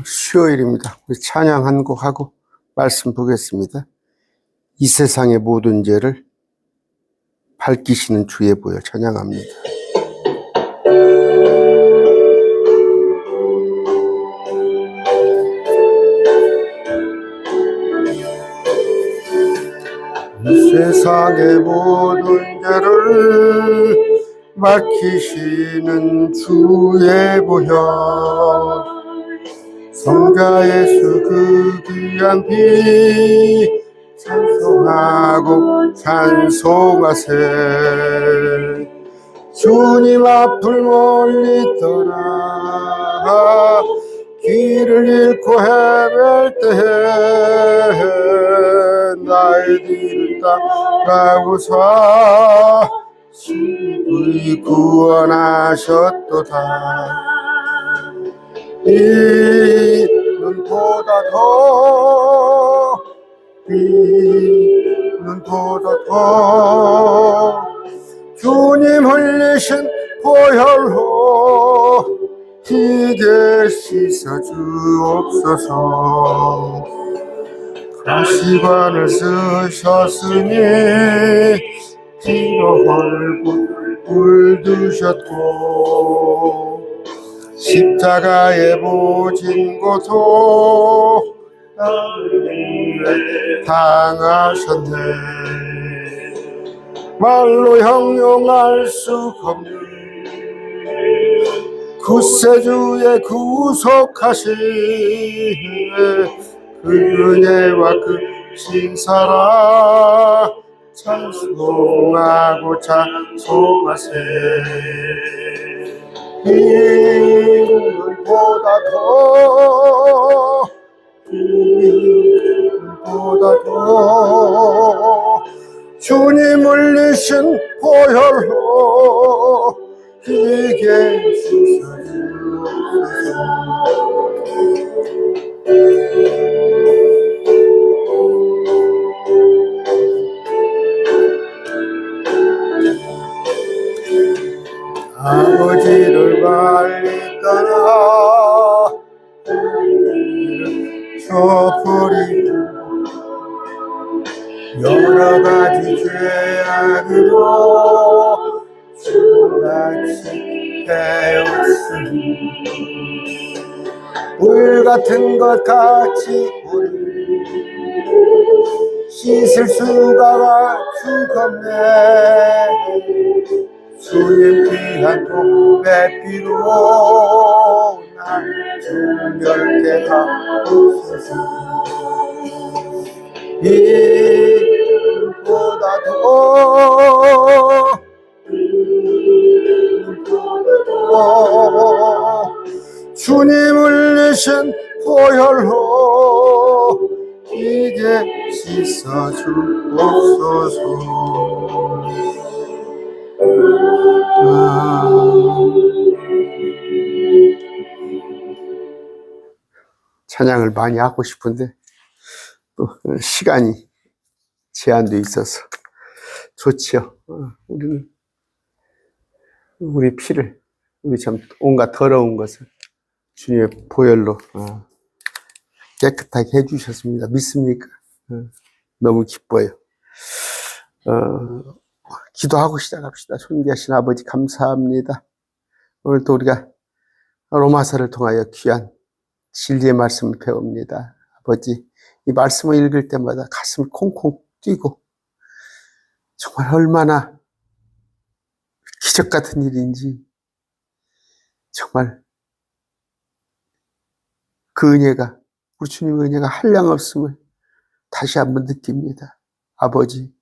수요일입니다. 우리 찬양 한 곡 하고 말씀 보겠습니다. 이 세상의 모든 죄를 밝히시는 주의 보여 찬양합니다. 이 세상의 모든 죄를 밝히시는 주의 보혈 성자 예수 그 귀한 피 찬송하고 찬송하세. 주님 앞을 멀리 떠나 길을 잃고 헤맬 때에 나의 뒤를 따라오사 신부의 구원하셨도다. 이 눈보다 더 주님 흘리신 보혈로 이제 씻어주옵소서. 가시관을 쓰셨으니 피로 얼굴 물드셨고 십자가에 모진 고통 나를 당하셨네. 말로 형용할 수 없는 구세주의 구속하신 그 은혜와 그 신사랑 찬송하고 찬송하세. 이보다 더 주님 흘리신 보혈로 이게 씻어주옵소서. 아버지를 멀리 떠나 저버리고 여러 가지 죄악으로 주같이 배웠으니 물 같은 것 같이 우리 씻을 수가 없네. 주님 귀한 도배 피로 난 정결케 하옵소서. 이보다 더 주님 흘리신 보혈로 이제 씻어주옵소서. 찬양을 많이 하고 싶은데 또 시간이 제한돼 있어서 좋지요. 우리 피를 우리 참 온갖 더러운 것을 주님의 보혈로 깨끗하게 해주셨습니다. 믿습니까? 너무 기뻐요. 기도하고 시작합시다. 존귀하신 아버지 감사합니다. 오늘도 우리가 로마서를 통하여 귀한 진리의 말씀을 배웁니다. 아버지, 이 말씀을 읽을 때마다 가슴이 콩콩 뛰고 정말 얼마나 기적 같은 일인지 정말 그 은혜가 우리 주님의 은혜가 한량없음을 다시 한번 느낍니다. 아버지,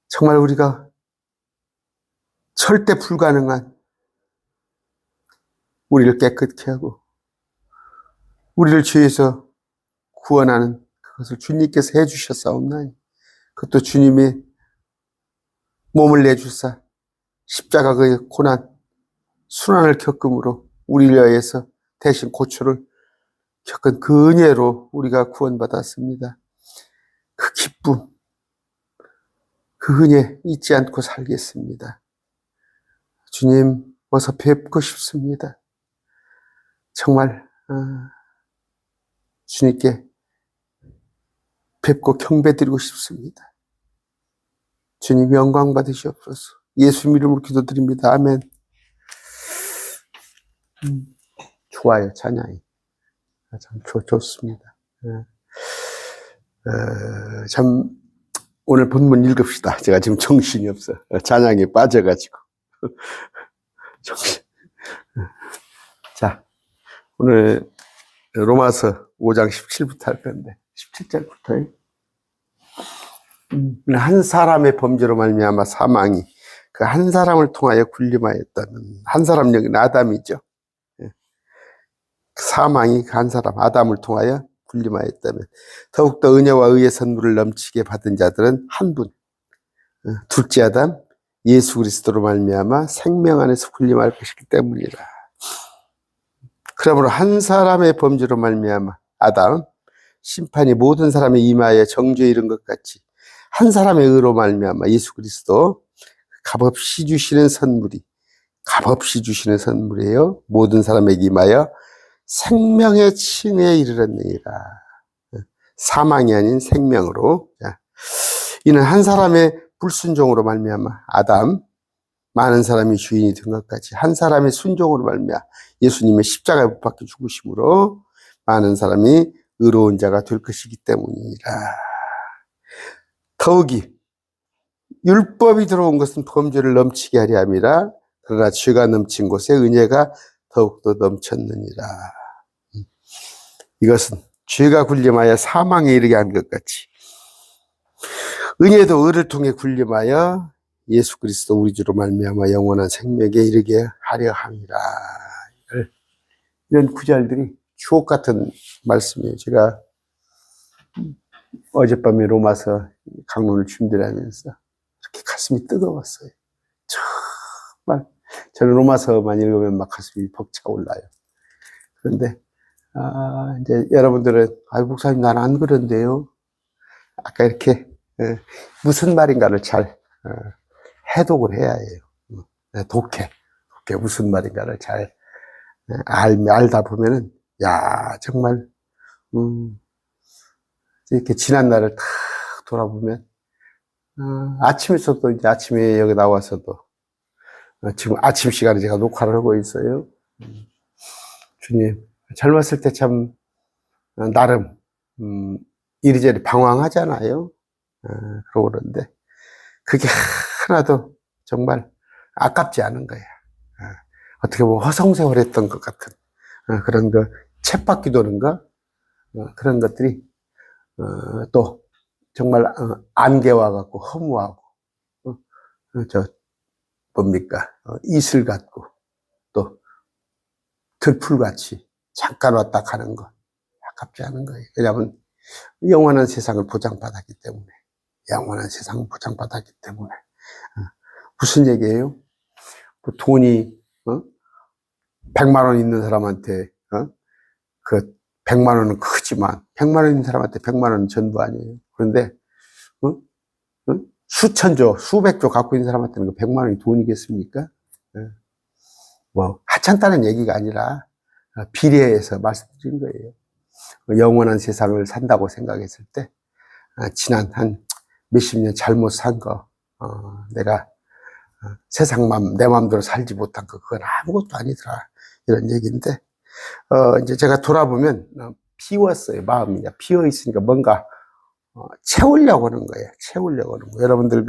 정말 우리가 절대 불가능한 우리를 깨끗게 하고 우리를 죄에서 구원하는 그것을 주님께서 해주셨사옵나니 그것도 주님의 몸을 내주사 십자가의 고난 순환을 겪음으로 우리를 위하여서 대신 고초를 겪은 그 은혜로 우리가 구원받았습니다. 그 기쁨, 그 은혜 잊지 않고 살겠습니다. 주님 어서 뵙고 싶습니다. 정말 주님께 뵙고 경배드리고 싶습니다. 주님 영광 받으시옵소서. 예수 이름으로 기도드립니다. 아멘. 좋아요, 찬양이. 참 좋습니다. 참 오늘 본문 읽읍시다. 제가 지금 정신이 없어. 찬양에 빠져가지고. 정신. 자, 오늘 로마서 5장 17부터 할 건데 17절부터요. 한 사람의 범죄로 말미암아 사망이 그 한 사람을 통하여 군림하였다는, 한 사람 여기는 아담이죠. 사망이 그 한 사람 아담을 통하여 군림하였다면 더욱더 은혜와 의의 선물을 넘치게 받은 자들은 한 분, 둘째 아담 예수 그리스도로 말미암아 생명 안에서 군림할 것이기 때문이라. 그러므로 한 사람의 범죄로 말미암아 아담 심판이 모든 사람의 임하여 정죄에 이른 것 같이 한 사람의 의로 말미암아 예수 그리스도 값없이 주시는 선물이, 값없이 주시는 선물이에요. 모든 사람에게 임하여 생명의 칭에 이르렀느니라. 사망이 아닌 생명으로. 이는 한 사람의 불순종으로 말미암아 아담 많은 사람이 주인이 된 것까지 한 사람의 순종으로 말미암아 예수님의 십자가에 못 박혀 죽으심으로 많은 사람이 의로운 자가 될 것이기 때문이라. 더욱이 율법이 들어온 것은 범죄를 넘치게 하려 함이라. 그러나 죄가 넘친 곳에 은혜가 더욱더 넘쳤느니라. 이것은 죄가 군림하여 사망에 이르게 한 것 같이 은혜도 의를 통해 군림하여 예수 그리스도 우리 주로 말미암아 영원한 생명에 이르게 하려 함이라. 이런 구절들이 주옥 같은 말씀이에요. 제가 어젯밤에 로마서 강론을 준비하면서 이렇게 가슴이 뜨거웠어요. 정말 저는 로마서만 읽으면 막 가슴이 벅차올라요. 그런데 이제 여러분들은 목사님 나는 안 그런데요. 아까 이렇게 무슨 말인가를 잘 해독을 해야 해요. 독해 무슨 말인가를 잘 알다 보면은 야 정말 이렇게 지난 날을 탁 돌아보면 아침에서도 이제 아침에 여기 나와서도 지금 아침 시간에 제가 녹화를 하고 있어요. 주님 젊었을 때 참 나름 이리저리 방황하잖아요. 그러고 그러는데 그게 하나도 정말 아깝지 않은 거야. 어떻게 보면 허송세월했던 것 같은 그런 거 쳇바퀴 도는 거 그런 것들이 또 정말 안개와 같고 허무하고 뭡니까 이슬 같고 또 들풀같이 잠깐 왔다 가는 거 아깝지 않은 거예요. 왜냐하면 영원한 세상을 보장받았기 때문에. 영원한 세상을 보장받았기 때문에. 무슨 얘기예요? 돈이 100만 원 있는 사람한테 그 100만 원은 크지만 100만 원 있는 사람한테 100만 원은 전부 아니에요. 그런데 수천조, 수백조 갖고 있는 사람한테는 그 100만 원이 돈이겠습니까? 뭐 하찮다는 얘기가 아니라 비례해서 말씀드린 거예요. 영원한 세상을 산다고 생각했을 때 지난 한 몇십 년 잘못 산 거, 내가 세상만 내 마음대로 살지 못한 거, 그건 아무것도 아니더라. 이런 얘기인데, 이제 제가 돌아보면 비웠어요. 마음이 비어 있으니까 뭔가 채우려고 하는 거예요. 채우려고 하는 거. 여러분들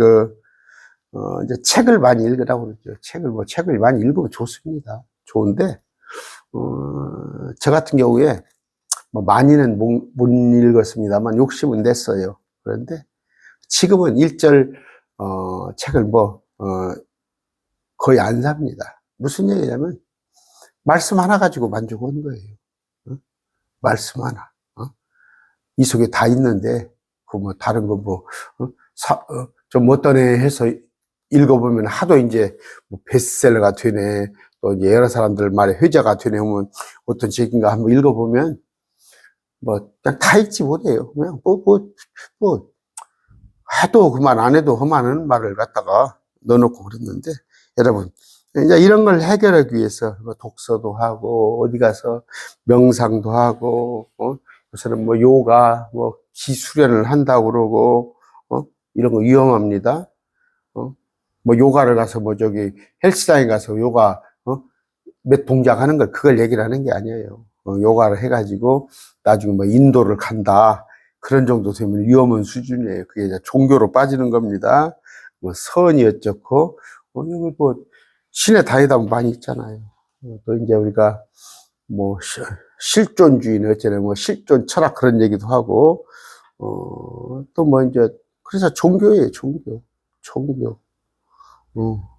이제 책을 많이 읽으라고 그러죠. 책을 많이 읽으면 좋습니다. 좋은데, 저 같은 경우에 뭐 많이는 못 읽었습니다만 욕심은 냈어요. 그런데 지금은 일절 책을 거의 안 삽니다. 무슨 얘기냐면 말씀 하나 가지고 만족하는 거예요. 말씀 하나. 이 속에 다 있는데 뭐 다른 거 좀 어떤 애 해서 읽어보면 하도 이제 뭐 베스트셀러가 되네, 또 이제 여러 사람들 말에 회자가 되네 하면 어떤 책인가 한번 읽어보면 그냥 다 읽지 못해요. 그냥 해도 그만 안 해도 그만하는 말을 갖다가 넣어놓고 그랬는데, 여러분 이제 이런 걸 해결하기 위해서 독서도 하고 어디 가서 명상도 하고 요새는 뭐 요가, 뭐 기수련을 한다고 그러고, 이런 거 위험합니다. 뭐 요가를 가서 뭐 저기 헬스장에 가서 요가, 몇 동작 하는 걸 그걸 얘기를 하는 게 아니에요. 요가를 해가지고 나중에 뭐 인도를 간다. 그런 정도 되면 위험한 수준이에요. 그게 이제 종교로 빠지는 겁니다. 뭐 선이 어쩌고, 이거 뭐 신에 다니다 보면 많이 있잖아요. 또 이제 우리가 뭐 실존주의는 어쩌나 뭐 실존 철학 그런 얘기도 하고, 또 뭐 이제 그래서 종교예요, 종교. 종교. 뭐,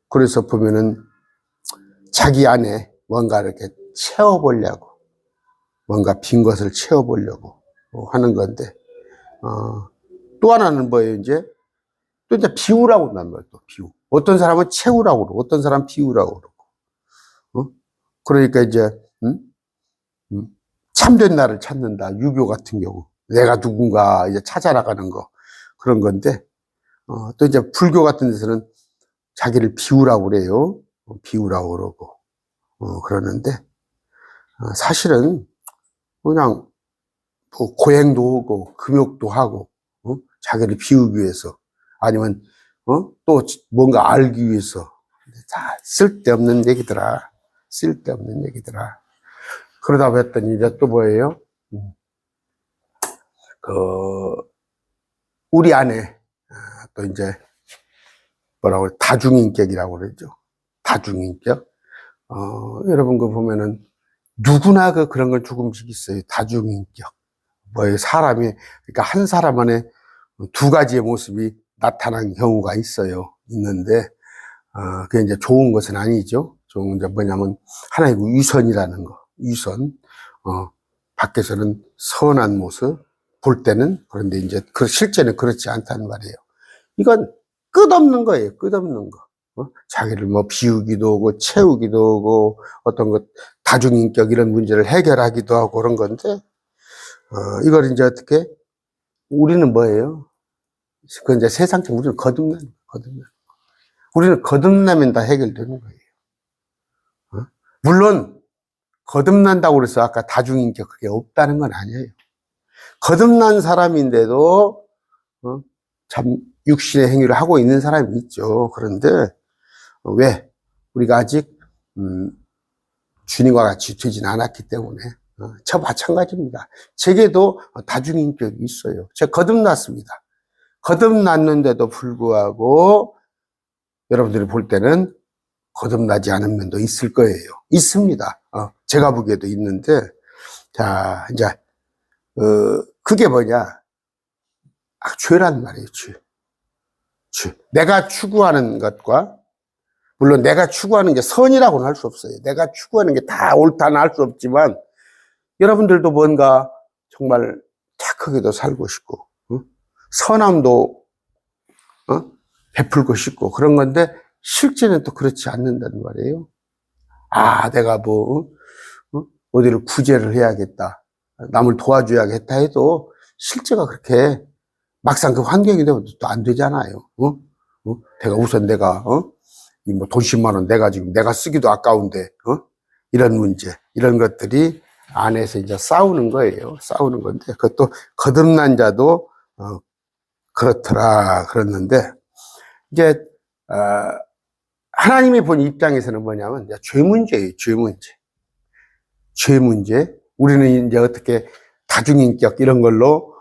그래서 보면은 자기 안에 뭔가 이렇게 채워보려고, 뭔가 빈 것을 채워보려고 하는 건데, 또 하나는 뭐예요, 이제? 또 이제 비우라고 한단 말이에요, 또 비우. 어떤 사람은 채우라고 그러고, 어떤 사람은 비우라고 그러고. 그러니까 이제, 참된 나를 찾는다. 유교 같은 경우. 내가 누군가 이제 찾아나가는 거. 그런 건데, 또 이제 불교 같은 데서는 자기를 비우라고 그래요. 비우라고 그러고. 그러는데, 사실은 그냥 뭐 고행도 하고, 금욕도 하고, 자기를 비우기 위해서. 아니면, 또 뭔가 알기 위해서. 다 쓸데없는 얘기더라. 쓸데없는 얘기더라. 그러다 봤더니 이제 또 뭐예요? 우리 안에 또 이제 뭐라고 다중인격이라고 그러죠. 다중인격. 여러분 그 보면은 누구나 그런 건 조금씩 있어요. 다중인격. 뭐예요? 사람이 그러니까 한 사람 안에 두 가지의 모습이 나타난 경우가 있어요. 있는데 그게 이제 좋은 것은 아니죠. 좋은 게 뭐냐면 하나의 위선이라는 거. 위선. 밖에서는 선한 모습 볼 때는 그런데 이제 실제는 그렇지 않다는 말이에요. 이건 끝없는 거예요. 끝없는 거. 자기를 뭐 비우기도 하고 채우기도 하고 어떤 것 다중인격 이런 문제를 해결하기도 하고 그런 건데 이걸 이제 어떻게 우리는 뭐예요? 그 이제 세상적 우리는 거듭나는 우리는 거듭나면 다 해결되는 거예요. 물론 거듭난다고 그래서 아까 다중인격 그게 없다는 건 아니에요. 거듭난 사람인데도 참 육신의 행위를 하고 있는 사람이 있죠. 그런데 왜? 우리가 아직 주님과 같이 되진 않았기 때문에 저 마찬가지입니다. 제게도 다중인격이 있어요. 제가 거듭났습니다. 거듭났는데도 불구하고 여러분들이 볼 때는 거듭나지 않은 면도 있을 거예요. 있습니다. 제가 보기에도 있는데 자 이제 그게 뭐냐? 죄란 말이에요. 죄. 내가 추구하는 것과 물론 내가 추구하는 게 선이라고는 할 수 없어요. 내가 추구하는 게 다 옳다는 할 수 없지만 여러분들도 뭔가 정말 착하게도 살고 싶고 선함도 베풀고 싶고 그런 건데 실제는 또 그렇지 않는다는 말이에요. 내가 뭐 어디를 구제를 해야겠다. 남을 도와줘야겠다 해도 실제가 그렇게 막상 그 환경이 되면 또 안 되잖아요. 내가 우선 내가 뭐 돈 10만 원 내가 지금 내가 쓰기도 아까운데 이런 문제 이런 것들이 안에서 이제 싸우는 거예요. 싸우는 건데 그것도 거듭난 자도 그렇더라 그랬는데 이제 하나님이 본 입장에서는 뭐냐면 죄 문제예요. 죄 문제. 죄 문제. 우리는 이제 어떻게 다중인격 이런 걸로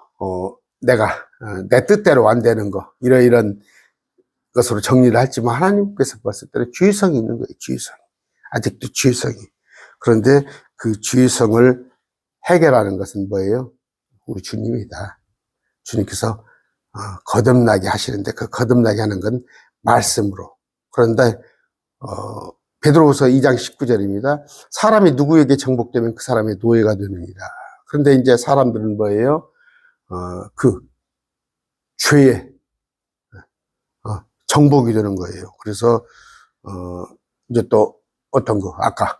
내가 내 뜻대로 안 되는 거 이런 것으로 정리를 했지만 하나님께서 봤을 때는 죄성이 있는 거예요. 죄성. 아직도 죄성이. 그런데 그 죄성을 해결하는 것은 뭐예요? 우리 주님이다. 주님께서 거듭나게 하시는데 그 거듭나게 하는 건 말씀으로. 그런데 베드로후서 2장 19절입니다. 사람이 누구에게 정복되면 그 사람의 노예가 되느니라. 그런데 이제 사람들은 뭐예요? 그 죄에 정복이 되는 거예요. 그래서 이제 또 어떤 거 아까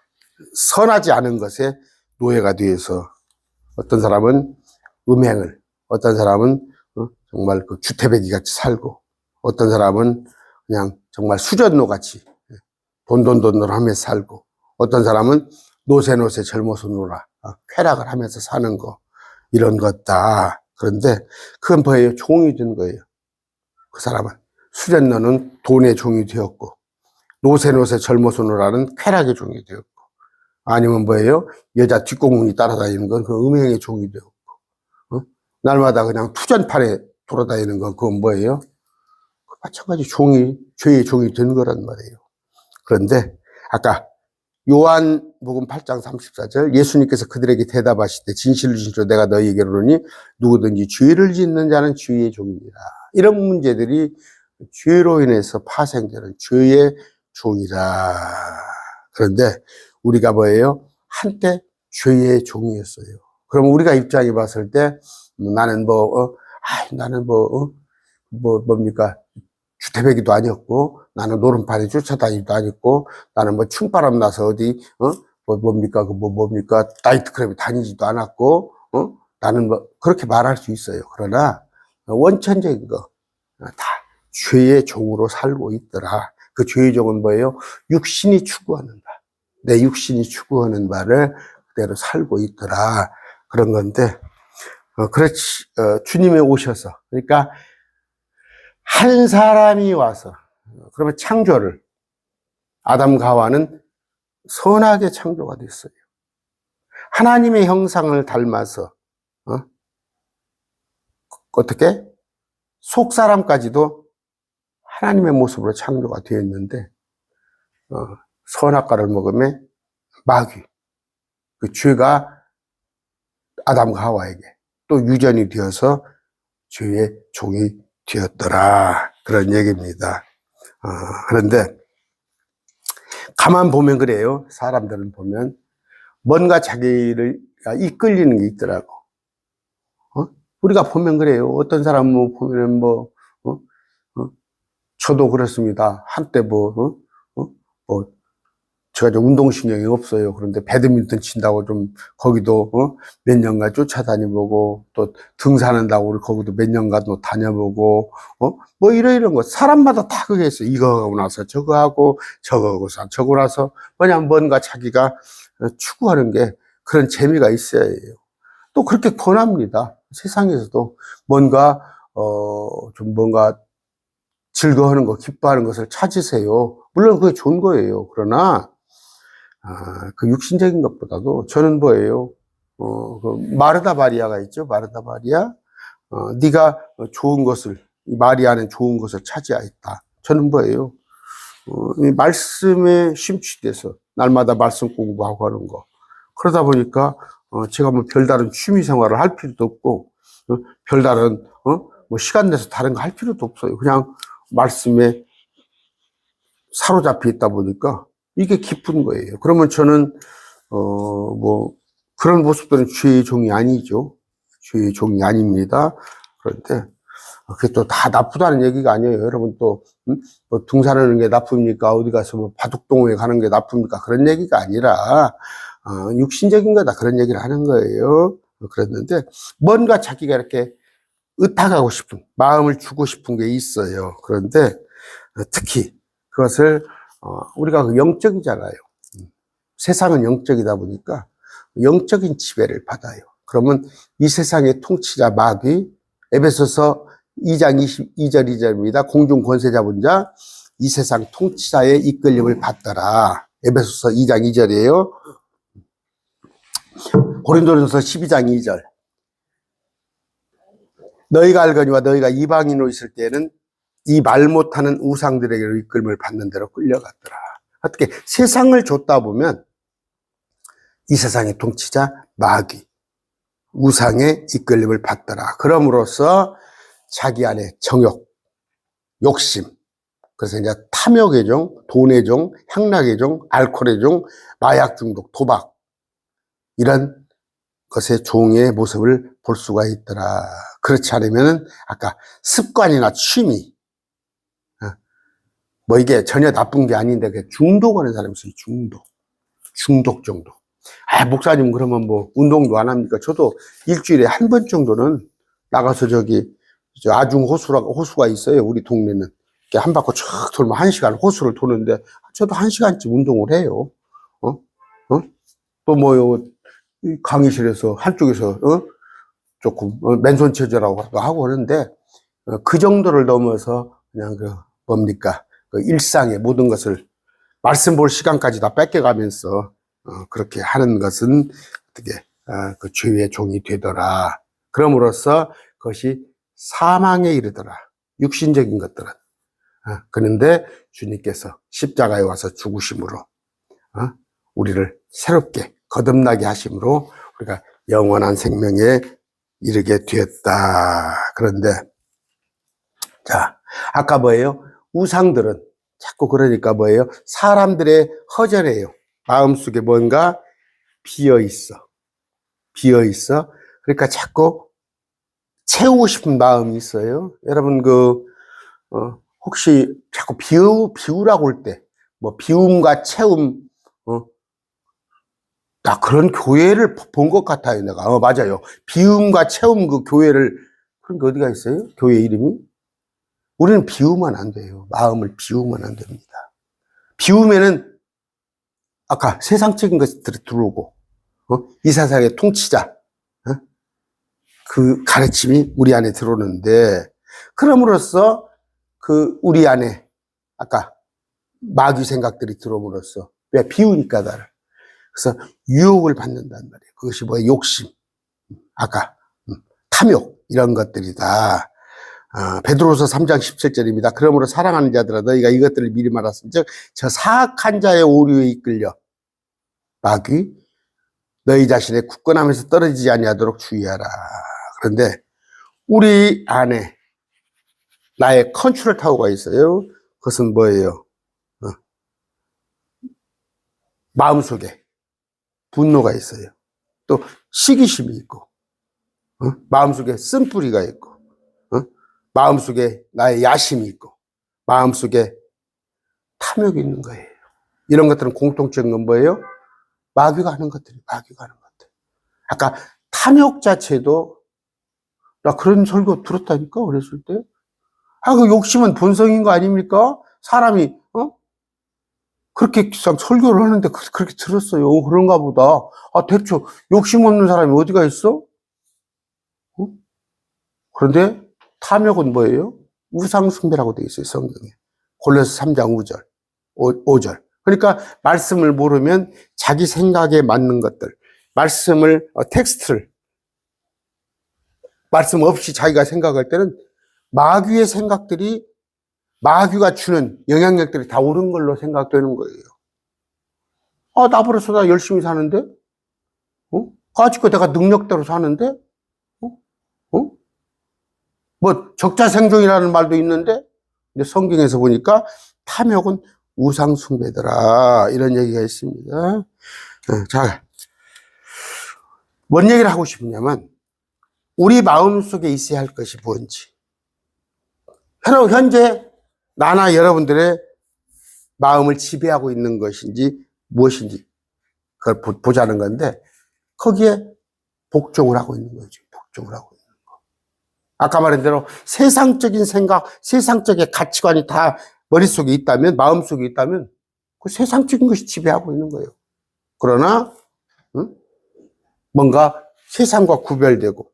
선하지 않은 것에 노예가 되어서 어떤 사람은 음행을, 어떤 사람은 정말 그 주태배기 같이 살고, 어떤 사람은 그냥 정말 수전노 같이 돈을 하면서 살고, 어떤 사람은 노세 젊어서 놀아. 쾌락을 하면서 사는 거. 이런 것다. 그런데 그건 뭐예요? 종이 된 거예요. 그 사람은. 수련너는 돈의 종이 되었고, 노세 젊어서 놀아는 쾌락의 종이 되었고, 아니면 뭐예요? 여자 뒷공문이 따라다니는 건 그 음행의 종이 되었고, 날마다 그냥 투전판에 돌아다니는 건 그건 뭐예요? 마찬가지 죄의 종이 된 거란 말이에요. 그런데 아까 요한복음 8장 34절 예수님께서 그들에게 대답하시되 진실로 내가 너희에게 이르노니 누구든지 죄를 짓는 자는 죄의 종이니라. 이런 문제들이 죄로 인해서 파생되는 죄의 종이라. 그런데 우리가 뭐예요? 한때 죄의 종이었어요. 그럼 우리가 입장에 봤을 때 나는 뭡니까? 주태배기도 아니었고, 나는 노름판에 쫓아다니기도 아니었고, 나는 충바람 나서 어디, 나이트클럽에 다니지도 않았고, 나는 그렇게 말할 수 있어요. 그러나, 원천적인 거, 다 죄의 종으로 살고 있더라. 그 죄의 종은 뭐예요? 육신이 추구하는 바. 내 육신이 추구하는 바를 그대로 살고 있더라. 그런 건데, 주님이 오셔서, 그러니까, 한 사람이 와서, 그러면 창조를, 아담과 하와는 선하게 창조가 됐어요. 하나님의 형상을 닮아서, 어떻게? 속사람까지도 하나님의 모습으로 창조가 되었는데, 선악과를 먹으면 마귀, 그 죄가 아담과 하와에게 또 유전이 되어서 죄의 종이 되었더라. 그런 얘기입니다. 그런데 가만 보면 그래요. 사람들은 보면 뭔가 자기를 이끌리는 게 있더라고. 우리가 보면 그래요. 어떤 사람은 보면은 저도 그렇습니다. 한때 제가 좀 운동신경이 없어요. 그런데 배드민턴 친다고 좀 거기도 몇 년간 쫓아다녀보고 또 등산한다고 우리 거기도 몇 년간 또 다녀보고 이런 거 사람마다 다 그게 있어요. 이거 하고 나서 저거 하고 저거 하고 저거 나서 그냥 뭔가 자기가 추구하는 게 그런 재미가 있어야 해요. 또 그렇게 권합니다. 세상에서도 뭔가 즐거워하는 거, 기뻐하는 것을 찾으세요. 물론 그게 좋은 거예요. 그러나 그 육신적인 것보다도 저는 뭐예요? 그 마르다 마리아가 있죠. 마르다 마리아. 네가 좋은 것을, 이 마리아는 좋은 것을 차지하였다. 저는 뭐예요? 이 말씀에 심취돼서 날마다 말씀 공부하고 하는 거. 그러다 보니까 제가 별다른 취미 생활을 할 필요도 없고 별다른 시간 내서 다른 거 할 필요도 없어요. 그냥 말씀에 사로잡혀 있다 보니까 이게 기쁜 거예요. 그러면 저는 그런 모습들은 죄의 종이 아니죠. 죄의 종이 아닙니다. 그런데 그게 또 다 나쁘다는 얘기가 아니에요. 여러분 또 등산하는 게 나쁩니까? 어디 가서 바둑동호회 가는 게 나쁩니까? 그런 얘기가 아니라 육신적인 거다 그런 얘기를 하는 거예요. 그랬는데 뭔가 자기가 이렇게 의탁하고 싶은 마음을 주고 싶은 게 있어요. 그런데 특히 그것을 우리가 영적이잖아요. 세상은 영적이다 보니까 영적인 지배를 받아요. 그러면 이 세상의 통치자 마귀, 에베소서 2장 22절 2절입니다. 공중 권세 잡은 자, 이 세상 통치자의 이끌림을 받더라. 에베소서 2장 2절이에요. 고린도전서 12장 2절. 너희가 알거니와 너희가 이방인으로 있을 때에는 이 말 못하는 우상들에게로 이끌림을 받는 대로 끌려갔더라. 어떻게 세상을 줬다 보면 이 세상의 통치자 마귀, 우상의 이끌림을 받더라. 그럼으로써 자기 안에 정욕, 욕심, 그래서 이제 탐욕의 종, 돈의 종, 향락의 종, 알코올의 종, 마약 중독, 도박 이런 것의 종의 모습을 볼 수가 있더라. 그렇지 않으면은 아까 습관이나 취미, 이게 전혀 나쁜 게 아닌데 중독하는 사람이 있어요. 중독 정도. 목사님 그러면 운동도 안 합니까? 저도 일주일에 한 번 정도는 나가서 아중 호수가 있어요. 우리 동네는. 이렇게 한 바퀴 쫙 돌면 1시간 호수를 도는데 저도 1시간쯤 운동을 해요. 또 뭐, 이 강의실에서 한쪽에서, 조금, 맨손 체조라고 하고 하는데, 그 정도를 넘어서 그냥 뭡니까? 그 일상의 모든 것을 말씀 볼 시간까지 다 뺏겨가면서, 그렇게 하는 것은 어떻게, 그 죄의 종이 되더라. 그럼으로써 그것이 사망에 이르더라. 육신적인 것들은. 그런데 주님께서 십자가에 와서 죽으심으로, 우리를 새롭게 거듭나게 하심으로 우리가 영원한 생명에 이르게 되었다. 그런데, 자, 아까 뭐예요? 우상들은 자꾸 그러니까 뭐예요? 사람들의 허전해요. 마음속에 뭔가 비어 있어. 비어 있어. 그러니까 자꾸 채우고 싶은 마음이 있어요. 여러분, 혹시 자꾸 비우라고 할 때, 뭐, 비움과 채움, 나 그런 교회를 본 것 같아요, 내가. 맞아요. 비움과 채움 그 교회를, 그런 게 어디가 있어요? 교회 이름이? 우리는 비우면 안 돼요. 마음을 비우면 안 됩니다. 비우면은, 아까 세상적인 것들이 들어오고, 이 세상의 통치자, 그 가르침이 우리 안에 들어오는데, 그럼으로써 우리 안에, 아까 마귀 생각들이 들어옴으로써, 왜 비우니까 나를. 그래서 유혹을 받는단 말이에요. 그것이 뭐예요? 욕심, 아까 탐욕 이런 것들이다. 베드로서 3장 17절입니다. 그러므로 사랑하는 자들아 너희가 이것들을 미리 말았은즉 저 사악한 자의 오류에 이끌려 마귀 너희 자신의 굳건함에서 떨어지지 아니하도록 주의하라. 그런데 우리 안에 나의 컨트롤 타워가 있어요. 그것은 뭐예요? 마음속에 분노가 있어요. 또 시기심이 있고, 마음속에 쓴뿌리가 있고, 마음속에 나의 야심이 있고, 마음속에 탐욕이 있는 거예요. 이런 것들은 공통적인 건 뭐예요? 마귀가 하는 것들이 마귀가 하는 것들. 아까 탐욕 자체도 나 그런 설교 들었다니까 어렸을 때. 그 욕심은 본성인 거 아닙니까? 사람이 그렇게 설교를 하는데 그렇게 들었어요. 그런가 보다. 대체 욕심 없는 사람이 어디가 있어? 그런데 탐욕은 뭐예요? 우상숭배라고 되어 있어요, 성경에. 골로새 3장 5절. 그러니까 말씀을 모르면 자기 생각에 맞는 것들, 텍스트를, 말씀 없이 자기가 생각할 때는 마귀의 생각들이, 마귀가 주는 영향력들이 다 옳은 걸로 생각되는 거예요. 나버려서 나 열심히 사는데? 가지고 내가 능력대로 사는데? 뭐, 적자생존이라는 말도 있는데, 근데 성경에서 보니까 탐욕은 우상숭배더라. 이런 얘기가 있습니다. 자, 뭔 얘기를 하고 싶으냐면, 우리 마음속에 있어야 할 것이 뭔지. 현재 나나 여러분들의 마음을 지배하고 있는 것인지 무엇인지 그걸 보자는 건데, 거기에 복종을 하고 있는 거죠. 복종을 하고 있는 거. 아까 말한 대로 세상적인 생각, 세상적인 가치관이 다 머릿속에 있다면, 마음속에 있다면 그 세상적인 것이 지배하고 있는 거예요. 그러나 뭔가 세상과 구별되고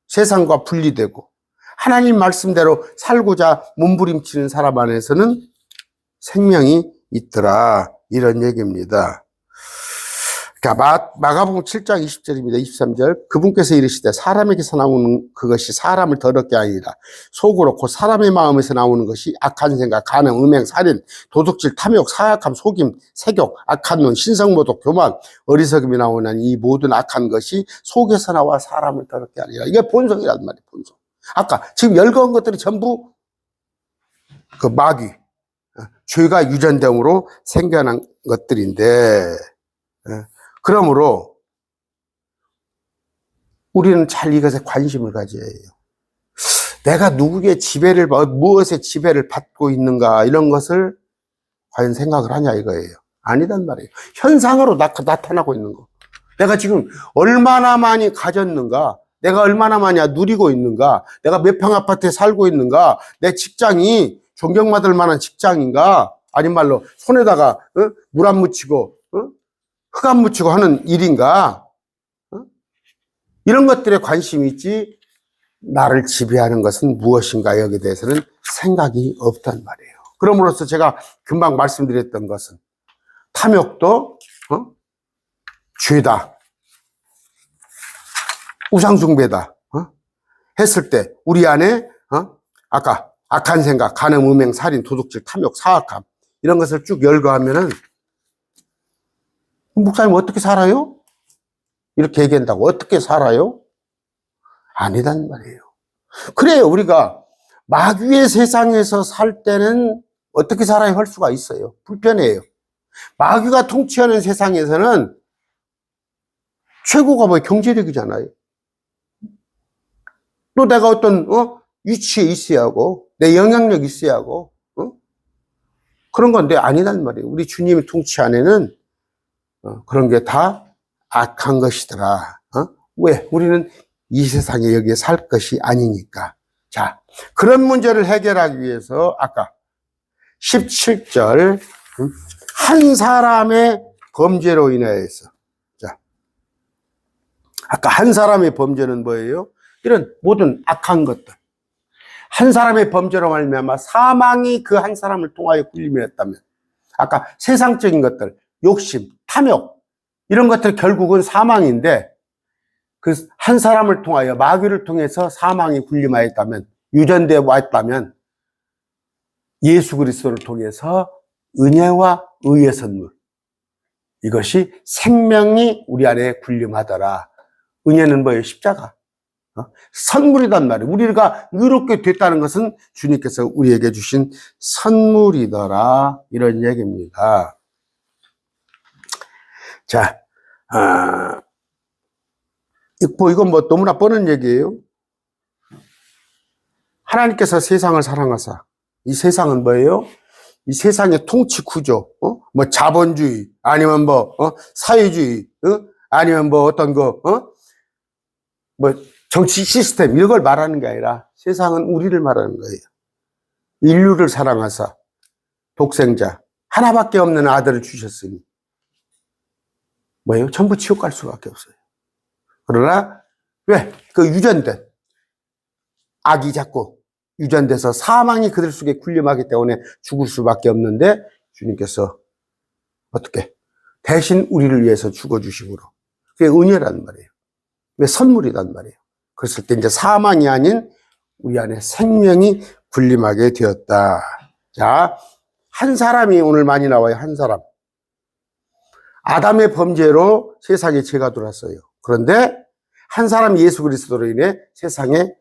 세상과 분리되고 하나님 말씀대로 살고자 몸부림치는 사람 안에서는 생명이 있더라. 이런 얘기입니다. 그러니까 마가복음 7장 20절입니다. 23절. 그분께서 이르시되 사람에게서 나오는 그것이 사람을 더럽게 하니라. 속으로 곧 사람의 마음에서 나오는 것이 악한 생각, 간음, 음행, 살인, 도둑질, 탐욕, 사악함, 속임, 색욕, 악한 눈, 신성모독, 교만, 어리석음이 나오는 이 모든 악한 것이 속에서 나와 사람을 더럽게 하니라. 이게 본성이란 말이에요. 본성. 아까 지금 열거한 것들이 전부 그 마귀, 죄가 유전됨으로 생겨난 것들인데, 그러므로 우리는 잘 이것에 관심을 가져야 해요. 내가 누구의 지배를, 무엇에 지배를 받고 있는가, 이런 것을 과연 생각을 하냐 이거예요. 아니단 말이에요. 현상으로 나타나고 있는 거. 내가 지금 얼마나 많이 가졌는가, 내가 얼마나 많이 누리고 있는가, 내가 몇 평 아파트에 살고 있는가, 내 직장이 존경받을 만한 직장인가, 아닌 말로 손에다가 물 안 묻히고 흑암 묻히고 하는 일인가? 이런 것들에 관심이 있지, 나를 지배하는 것은 무엇인가 여기에 대해서는 생각이 없단 말이에요. 그럼으로써 제가 금방 말씀드렸던 것은 탐욕도 죄다, 우상숭배다 했을 때 우리 안에 아까 악한 생각, 간음, 음행, 살인, 도둑질, 탐욕, 사악함 이런 것을 쭉 열거하면은 목사님 어떻게 살아요? 이렇게 얘기한다고 어떻게 살아요? 아니단 말이에요. 그래요. 우리가 마귀의 세상에서 살 때는 어떻게 살아야 할 수가 있어요. 불편해요. 마귀가 통치하는 세상에서는 최고가 뭐 경제력이잖아요. 또 내가 어떤 위치에 있어야 하고 내 영향력이 있어야 하고 그런 건데 아니란 말이에요. 우리 주님의 통치 안에는 그런 게 다 악한 것이더라. 왜? 우리는 이 세상에 여기에 살 것이 아니니까. 자, 그런 문제를 해결하기 위해서 아까 17절 한 사람의 범죄로 인하여서, 자, 아까 한 사람의 범죄는 뭐예요? 이런 모든 악한 것들, 한 사람의 범죄로 말미암아 사망이 그 한 사람을 통하여 굴림이었다면, 아까 세상적인 것들, 욕심, 탐욕 이런 것들 결국은 사망인데, 그 한 사람을 통하여 마귀를 통해서 사망이 굴림하였다면, 유전되어 왔다면 예수 그리스도를 통해서 은혜와 의의 선물, 이것이 생명이 우리 안에 굴림하더라. 은혜는 뭐예요? 십자가. 선물이단 말이에요. 우리가 의롭게 됐다는 것은 주님께서 우리에게 주신 선물이더라. 이런 얘기입니다. 자, 이건 뭐 너무나 뻔한 얘기예요. 하나님께서 세상을 사랑하사, 이 세상은 뭐예요? 이 세상의 통치 구조, 뭐 자본주의, 아니면 뭐, 사회주의, 아니면 뭐 어떤 뭐 정치 시스템, 이런 걸 말하는 게 아니라 세상은 우리를 말하는 거예요. 인류를 사랑하사, 독생자, 하나밖에 없는 아들을 주셨으니, 뭐예요? 전부 지옥 갈 수밖에 없어요. 그러나, 왜? 그 유전된, 악이 자꾸 유전돼서 사망이 그들 속에 굴림하기 때문에 죽을 수밖에 없는데 주님께서 어떻게 대신 우리를 위해서 죽어주심으로, 그게 은혜란 말이에요. 그게 선물이란 말이에요. 그랬을 때 이제 사망이 아닌 우리 안에 생명이 굴림하게 되었다. 자, 한 사람이 오늘 많이 나와요. 한 사람. 아담의 범죄로 세상에 죄가 들어왔어요. 그런데 한 사람 예수 그리스도로 인해 세상에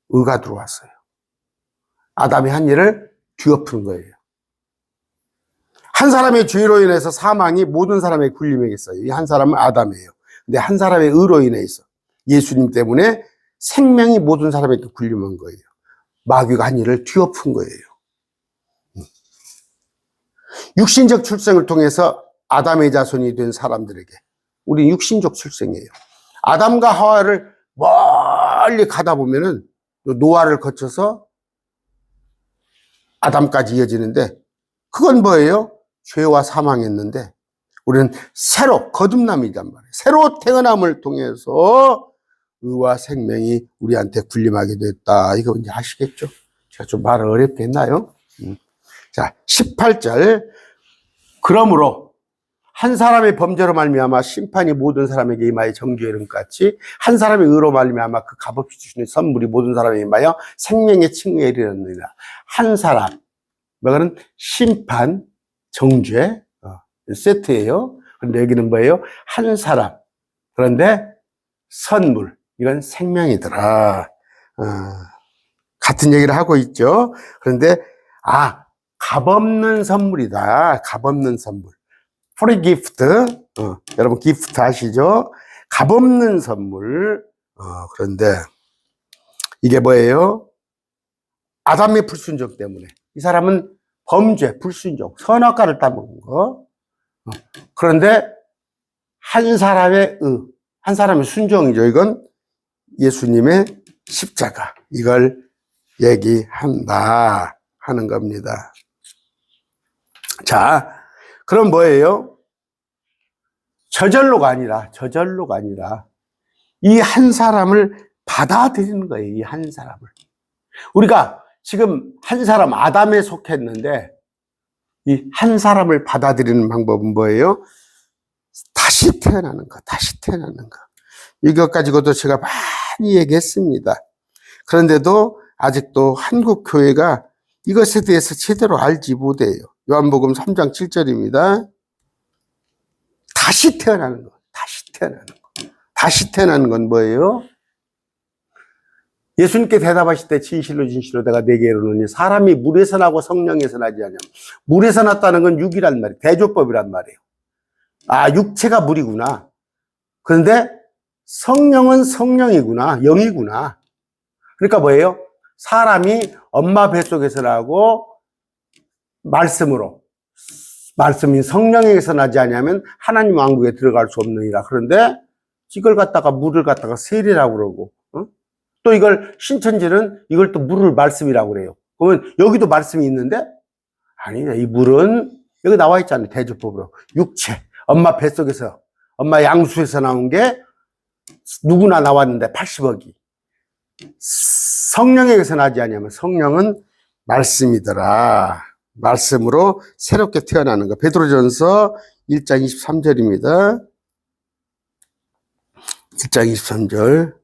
의가 들어왔어요. 아담이 한 일을 뒤엎은 거예요. 한 사람의 죄로 인해서 사망이 모든 사람의 굴림에 있어요. 이 한 사람은 아담이에요. 근데 한 사람의 의로 인해서 예수님 때문에 생명이 모든 사람에게 굴림한 거예요. 마귀가 한 일을 뒤엎은 거예요. 육신적 출생을 통해서 아담의 자손이 된 사람들에게, 우리 육신적 출생이에요. 아담과 하와를 멀리 가다 보면은 노아를 거쳐서 아담까지 이어지는데, 그건 뭐예요? 죄와 사망했는데 우리는 새로 거듭남이란 말이에요. 새로 태어남을 통해서 의와 생명이 우리한테 굴림하게 됐다. 이거 이제 아시겠죠? 제가 좀 말을 어렵게 했나요? 자, 18절. 그러므로 한 사람의 범죄로 말미암아 심판이 모든 사람에게 임하여 정죄에 이른 것 같이 한 사람의 의로 말미암아 그 값없이 주시는 선물이 모든 사람에게 임하여 생명의 칭의에 이르느니라. 한 사람, 뭐는 심판, 정죄 세트예요. 그런데 여기는 뭐예요? 한 사람. 그런데 선물, 이건 생명이더라. 같은 얘기를 하고 있죠. 그런데 값없는 선물이다. 값없는 선물. free gift. 여러분 기프트 아시죠? 값없는 선물. 그런데 이게 뭐예요? 아담의 불순종 때문에 이 사람은 범죄, 불순종, 선악과를 따먹은 거. 그런데 한 사람의 한 사람의 순종이죠. 이건 예수님의 십자가. 이걸 얘기한다 하는 겁니다. 자, 그럼 뭐예요? 저절로가 아니라 이 한 사람을 받아들이는 거예요. 이 한 사람을. 우리가 지금 한 사람 아담에 속했는데 이 한 사람을 받아들이는 방법은 뭐예요? 다시 태어나는 거. 이것 가지고도 제가 많이 얘기했습니다. 그런데도 아직도 한국 교회가 이것에 대해서 제대로 알지 못해요. 요한복음 3장 7절입니다. 다시 태어나는 거. 다시 태어나는 건 뭐예요? 예수님께 대답하실 때 진실로 내가 네게 이르노니 사람이 물에서 나고 성령에서 나지 않냐. 물에서 났다는 건 육이란 말이에요. 대조법이란 말이에요. 아, 육체가 물이구나. 그런데 성령은 성령이구나. 영이구나. 그러니까 뭐예요? 사람이 엄마 뱃속에서 나고 말씀이 성령에게서 나지 않냐면 하나님 왕국에 들어갈 수 없느니라. 그런데 이걸 갖다가 물을 갖다가 세례라고 그러고, 또 이걸 신천지는 이걸 또 물을 말씀이라고 그래요. 그러면 여기도 말씀이 있는데 아니다. 이 물은 여기 나와 있잖아요. 대조법으로 육체, 엄마 뱃속에서, 엄마 양수에서 나온 게 누구나 나왔는데 80억이 성령에게서 나지 않냐면 성령은 말씀이더라. 말씀으로 새롭게 태어나는 거. 베드로전서 1장 23절입니다. 1장 23절.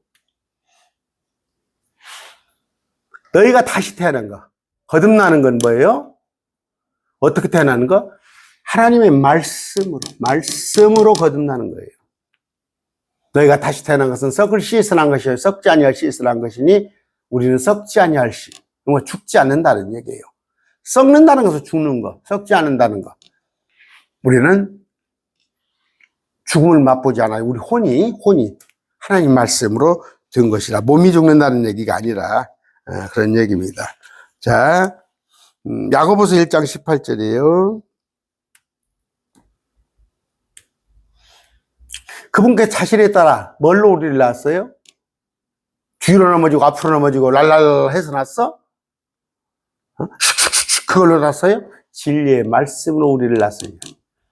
너희가 다시 태어난 거. 거듭나는 건 뭐예요? 어떻게 태어나는 거? 하나님의 말씀으로 거듭나는 거예요. 너희가 다시 태어난 것은 썩을 씨에서 난 것이요 썩지 아니할 씨에서 난 것이니 우리는 썩지 아니할 씨. 그러니까 죽지 않는다는 얘기예요. 썩는다는 것은 죽는 거, 썩지 않는다는 거. 우리는 죽음을 맛보지 않아요. 우리 혼이 하나님 말씀으로 된 것이라. 몸이 죽는다는 얘기가 아니라 그런 얘기입니다. 자, 야고보서 1장 18절이에요. 그분께 자신에 따라 뭘로 우리를 낳았어요? 뒤로 넘어지고 앞으로 넘어지고 랄랄 해서 낳았어? 그걸로 낳았어요? 진리의 말씀으로 우리를 낳았어요.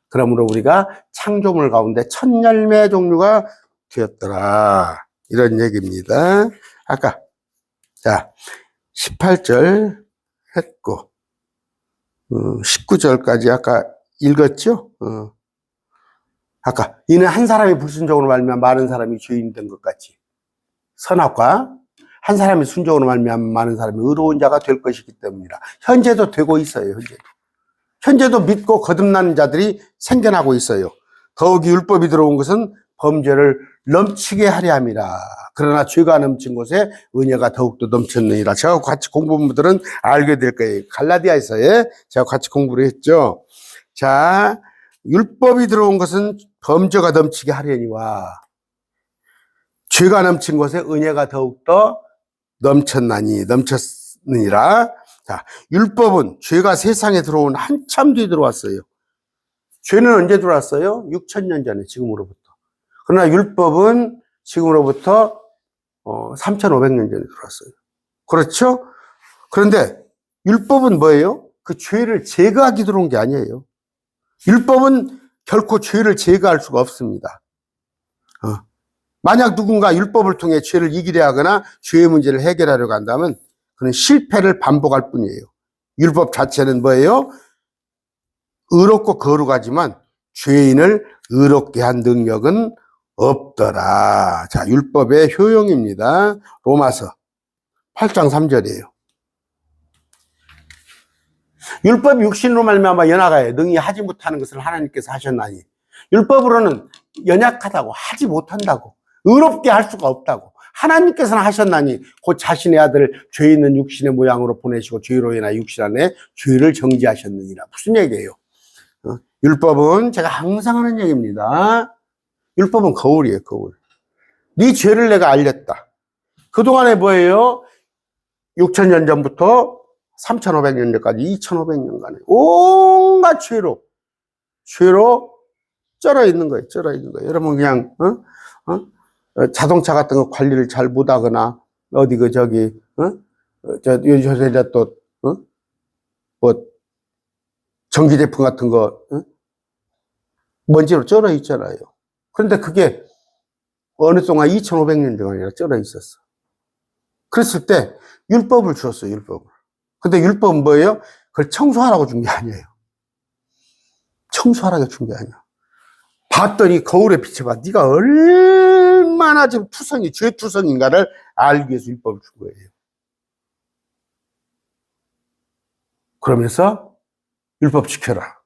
그러므로 우리가 창조물 가운데 첫 열매 종류가 되었더라. 이런 얘기입니다. 아까 자 18절 했고 19절까지 아까 읽었죠? 아까 이는 한 사람이 불순종으로 말미암아 많은 사람이 죄인이 된 것 같이 선악과 한 사람이 순종으로 말미암아 많은 사람이 의로운 자가 될 것이기 때문이라. 현재도 되고 있어요. 현재도 믿고 거듭나는 자들이 생겨나고 있어요. 더욱이 율법이 들어온 것은 범죄를 넘치게 하려 함이라. 그러나 죄가 넘친 곳에 은혜가 더욱더 넘쳤느니라. 저하고 같이 공부한 분들은 알게 될 거예요. 갈라디아에서의 저하고 같이 공부를 했죠. 자, 율법이 들어온 것은 범죄가 넘치게 하려니와 죄가 넘친 곳에 은혜가 더욱더 넘쳤느니라. 자, 율법은 죄가 세상에 들어온 한참 뒤에 들어왔어요. 죄는 언제 들어왔어요? 6,000년 전에, 지금으로부터. 그러나 율법은 지금으로부터 3,500년 전에 들어왔어요. 그렇죠? 그런데 율법은 뭐예요? 그 죄를 제거하기 들어온 게 아니에요. 율법은 결코 죄를 제거할 수가 없습니다. 만약 누군가 율법을 통해 죄를 이기려 하거나 죄의 문제를 해결하려고 한다면 그는 실패를 반복할 뿐이에요. 율법 자체는 뭐예요? 의롭고 거룩하지만 죄인을 의롭게 한 능력은 없더라. 자, 율법의 효용입니다. 로마서 8장 3절이에요. 율법이 육신으로 말미암아 연약하여 능히 하지 못하는 것을 하나님께서 하셨나니 율법으로는 연약하다고 하지 못한다고 의롭게 할 수가 없다고 하나님께서는 하셨나니 곧 자신의 아들을 죄 있는 육신의 모양으로 보내시고 죄로 인하여 육신 안에 죄를 정지하셨느니라. 무슨 얘기예요? 율법은 제가 항상 하는 얘기입니다. 율법은 거울이에요. 거울. 네 죄를 내가 알렸다. 그동안에 뭐예요? 6,000년 전부터 3,500년 전까지 2,500년간에 온갖 죄로 쩔어 있는 거예요. 여러분 그냥 자동차 같은 거 관리를 잘 못하거나 어디 요새 또 뭐 전기 제품 같은 거 먼지로 쩔어 있잖아요. 그런데 그게 어느 동안 2500년 동안이나 쩔어 있었어. 그랬을 때 율법을 주었어요, 율법을. 근데 율법은 뭐예요? 그걸 청소하라고 준 게 아니에요. 청소하라고 준 게 아니야. 봤더니 거울에 비춰봐. 네가 얼마나 지금 죄 투성인가를 알기 위해서 율법을 준 거예요. 그러면서 율법 지켜라.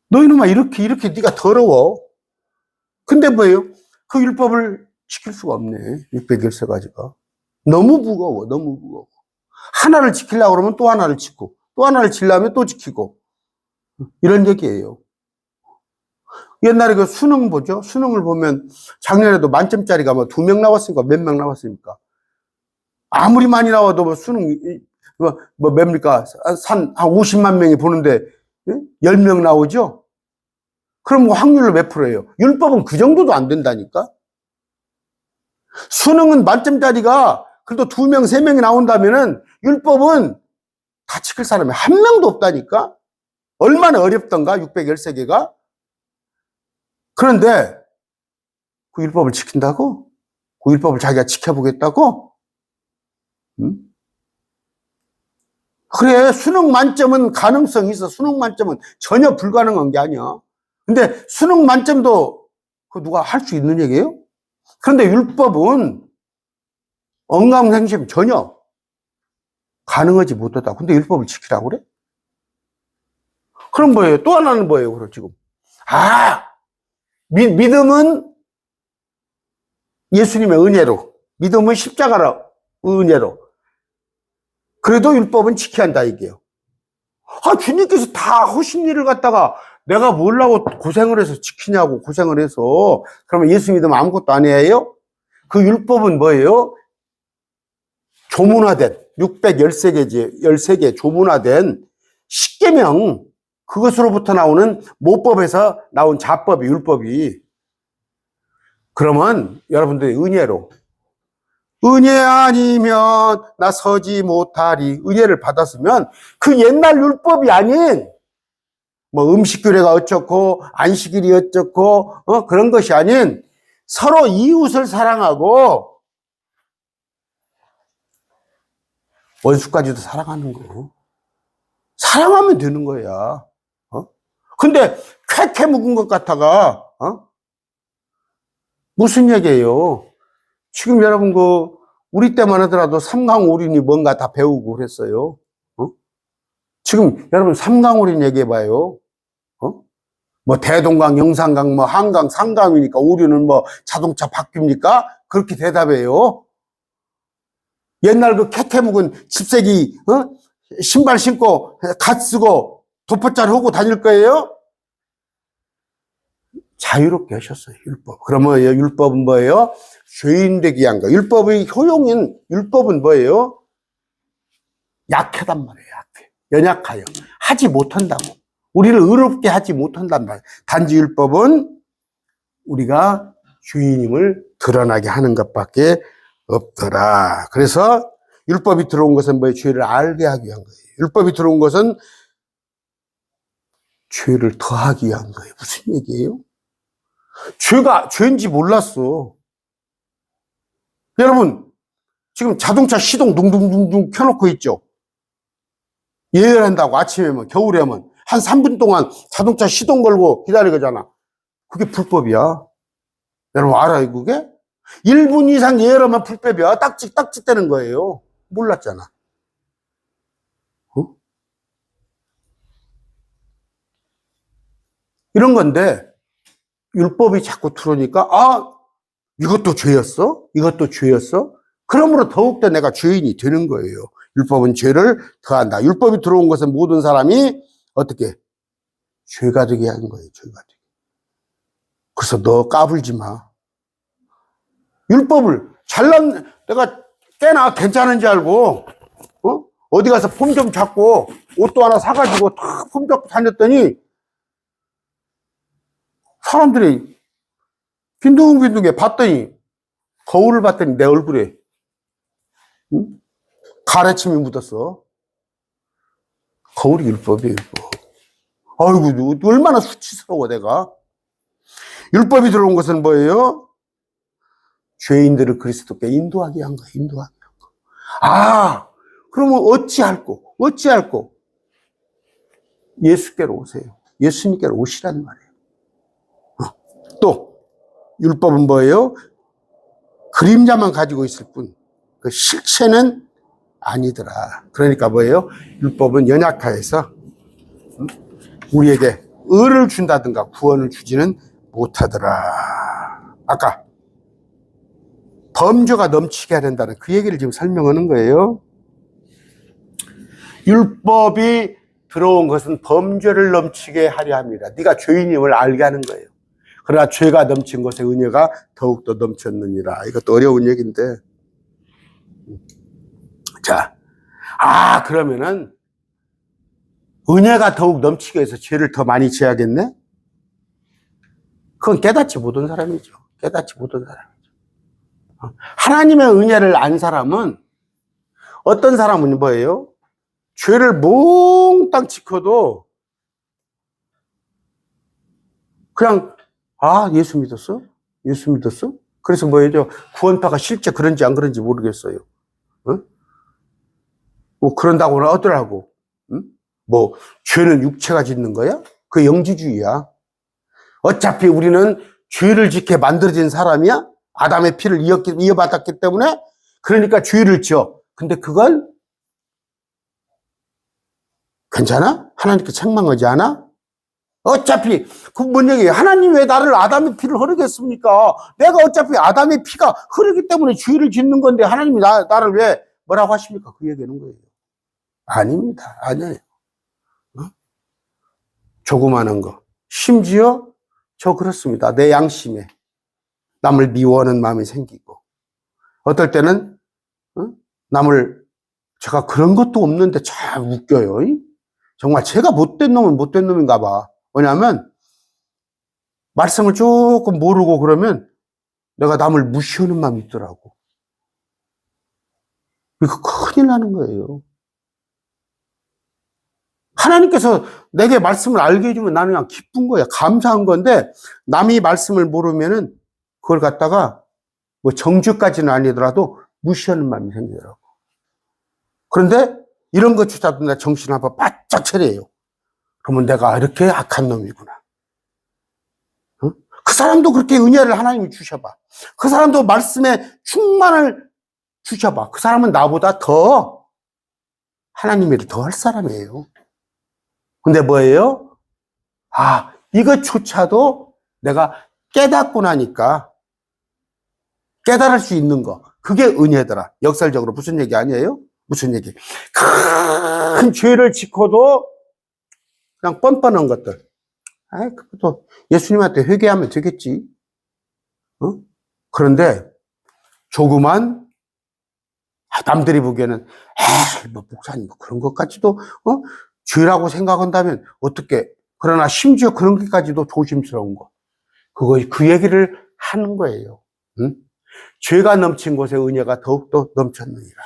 너희놈아 이렇게 네가 더러워. 근데 뭐예요? 그 율법을 지킬 수가 없네. 600열쇠가지가. 너무 무거워. 하나를 지키려고 그러면 또 하나를 지키고, 또 하나를 지키려면 또 지키고. 이런 얘기예요. 옛날에 그 수능 보죠? 수능을 보면 작년에도 만점짜리가 뭐 2명 나왔으니까 몇 명 나왔습니까? 아무리 많이 나와도 뭐 수능, 뭡니까? 한 50만 명이 보는데 10명 나오죠? 그럼 뭐 확률로 몇 프로예요? 율법은 그 정도도 안 된다니까? 수능은 만점짜리가 그래도 2명, 3명이 나온다면은 율법은 다 지킬 사람이 한 명도 없다니까? 얼마나 어렵던가, 613개가? 그런데 그 율법을 지킨다고? 그 율법을 자기가 지켜보겠다고? 응? 그래, 수능 만점은 가능성이 있어. 수능 만점은 전혀 불가능한 게 아니야. 근데 수능 만점도 그 누가 할 수 있는 얘기예요? 그런데 율법은 언감생심 전혀 가능하지 못하다. 근데 율법을 지키라고 그래? 그럼 뭐예요? 또 하나는 뭐예요? 그럼 지금 믿음은 예수님의 은혜로, 믿음은 십자가로, 은혜로. 그래도 율법은 지켜야 한다 이게요. 주님께서 다 하신 일을 갖다가 내가 뭘라고 고생을 해서 지키냐고 고생을 해서. 그러면 예수 믿으면 아무것도 안 해요? 그 율법은 뭐예요? 조문화된 613개 조문화된 십계명, 그것으로부터 나오는 모법에서 나온 자법이, 율법이. 그러면 여러분들이 은혜로, 은혜 아니면 나 서지 못하리, 은혜를 받았으면 그 옛날 율법이 아닌 뭐 음식규례가 어쩌고 안식일이 어쩌고 그런 것이 아닌 서로 이웃을 사랑하고 원수까지도 사랑하는 거. 사랑하면 되는 거야. 근데 쾌쾌 묵은 것 같아가 무슨 얘기예요? 지금 여러분 우리 때만 하더라도 삼강오륜이 뭔가 다 배우고 그랬어요. 지금 여러분 삼강오륜 얘기해봐요. 뭐 대동강, 영산강, 뭐 한강, 상강이니까 오륜은 뭐 자동차 바뀝니까? 그렇게 대답해요. 옛날 그 쾌쾌 묵은 집세기 신발 신고 갓 쓰고 도포자를 하고 다닐 거예요? 자유롭게 하셨어요, 율법. 그러면 율법은 뭐예요? 죄인 되게 한 거. 율법의 효용인 율법은 뭐예요? 약하단 말이에요, 약해. 연약하여. 하지 못한다고. 우리를 의롭게 하지 못한단 말이에요. 단지 율법은 우리가 주인임을 드러나게 하는 것밖에 없더라. 그래서 율법이 들어온 것은 뭐예요? 죄를 알게 하기 위한 거예요. 율법이 들어온 것은 죄를 더하기 위한 거예요. 무슨 얘기예요? 죄가 죄인지 몰랐어. 여러분, 지금 자동차 시동 둥둥둥둥 켜놓고 있죠? 예열한다고 아침에면, 겨울에면 한 3분 동안 자동차 시동 걸고 기다리잖아. 그게 불법이야. 여러분 알아요, 그게? 1분 이상 예열하면 불법이야. 딱지 떼는 거예요. 몰랐잖아. 이런 건데 율법이 자꾸 들어오니까 이것도 죄였어? 이것도 죄였어? 그러므로 더욱더 내가 죄인이 되는 거예요. 율법은 죄를 더한다. 율법이 들어온 것은 모든 사람이 어떻게? 죄가 되게 하는 거예요. 죄가 되게. 그래서 너 까불지 마. 율법을 내가 꽤나 괜찮은지 알고 어디 가서 폼 좀 잡고 옷도 하나 사가지고 탁 폼 잡고 다녔더니 사람들이 빈둥빈둥해. 봤더니 거울을 봤더니 내 얼굴에 가래침이 묻었어. 거울이 율법이에요, 율법. 아이고 얼마나 수치스러워 내가. 율법이 들어온 것은 뭐예요? 죄인들을 그리스도께 인도하게 한 거예요. 인도하게 한 거. 아, 그러면 어찌할꼬? 예수께로 오세요. 예수님께로 오시라는 말이에요. 또 율법은 뭐예요? 그림자만 가지고 있을 뿐, 그 실체는 아니더라. 그러니까 뭐예요? 율법은 연약하여서 우리에게 의를 준다든가 구원을 주지는 못하더라. 아까 범죄가 넘치게 해야 된다는 그 얘기를 지금 설명하는 거예요. 율법이 들어온 것은 범죄를 넘치게 하려 합니다. 네가 죄인임을 알게 하는 거예요. 그러나 죄가 넘친 것에 은혜가 더욱더 넘쳤느니라. 이것도 어려운 얘기인데. 자, 그러면은 은혜가 더욱 넘치게 해서 죄를 더 많이 지어야겠네? 그건 깨닫지 못한 사람이죠. 하나님의 은혜를 안 사람은, 어떤 사람은 뭐예요? 죄를 몽땅 지켜도 그냥 예수 믿었어? 그래서 뭐예요? 구원파가 실제 그런지 안 그런지 모르겠어요. 뭐 그런다고는 어떠라고? 뭐 죄는 육체가 짓는 거야? 그게 영지주의야. 어차피 우리는 죄를 짓게 만들어진 사람이야? 아담의 피를 이어받았기 때문에. 그러니까 죄를 지어. 근데 그걸 괜찮아? 하나님께 책망하지 않아? 어차피 뭔 얘기예요? 하나님 왜 나를 아담의 피를 흐르겠습니까? 내가 어차피 아담의 피가 흐르기 때문에 죄를 짓는 건데 하나님이 나를 왜 뭐라고 하십니까? 그 얘기하는 거예요. 아닙니다. 아니에요. 조그마한 거. 심지어 저 그렇습니다. 내 양심에 남을 미워하는 마음이 생기고, 어떨 때는 남을, 제가 그런 것도 없는데 참 웃겨요. 정말 제가 못된 놈은 못된 놈인가 봐. 왜냐하면 말씀을 조금 모르고 그러면 내가 남을 무시하는 마음이 있더라고. 이거 큰일 나는 거예요. 하나님께서 내게 말씀을 알게 해주면 나는 그냥 기쁜 거야. 감사한 건데, 남이 말씀을 모르면은 그걸 갖다가 뭐 정죄까지는 아니더라도 무시하는 마음이 생기더라고. 그런데 이런 것조차도 내 정신을 한번 바짝 차려요. 그러면 내가 이렇게 악한 놈이구나. 그 사람도 그렇게 은혜를 하나님이 주셔봐. 그 사람도 말씀에 충만을 주셔봐. 그 사람은 나보다 더 하나님 일을 더 할 사람이에요. 근데 뭐예요? 이것조차도 내가 깨닫고 나니까, 깨달을 수 있는 거, 그게 은혜더라. 역설적으로 무슨 얘기 아니에요? 무슨 얘기? 큰 죄를 짓고도 그냥 뻔뻔한 것들. 그것도 예수님한테 회개하면 되겠지. 그런데 조그만, 남들이 보기에는 뭐 목사님 뭐 그런 것까지도 죄라고 생각한다면 어떻게? 그러나 심지어 그런 것까지도 조심스러운 거. 그 얘기를 하는 거예요. 죄가 넘친 곳에 은혜가 더욱더 넘쳤느니라.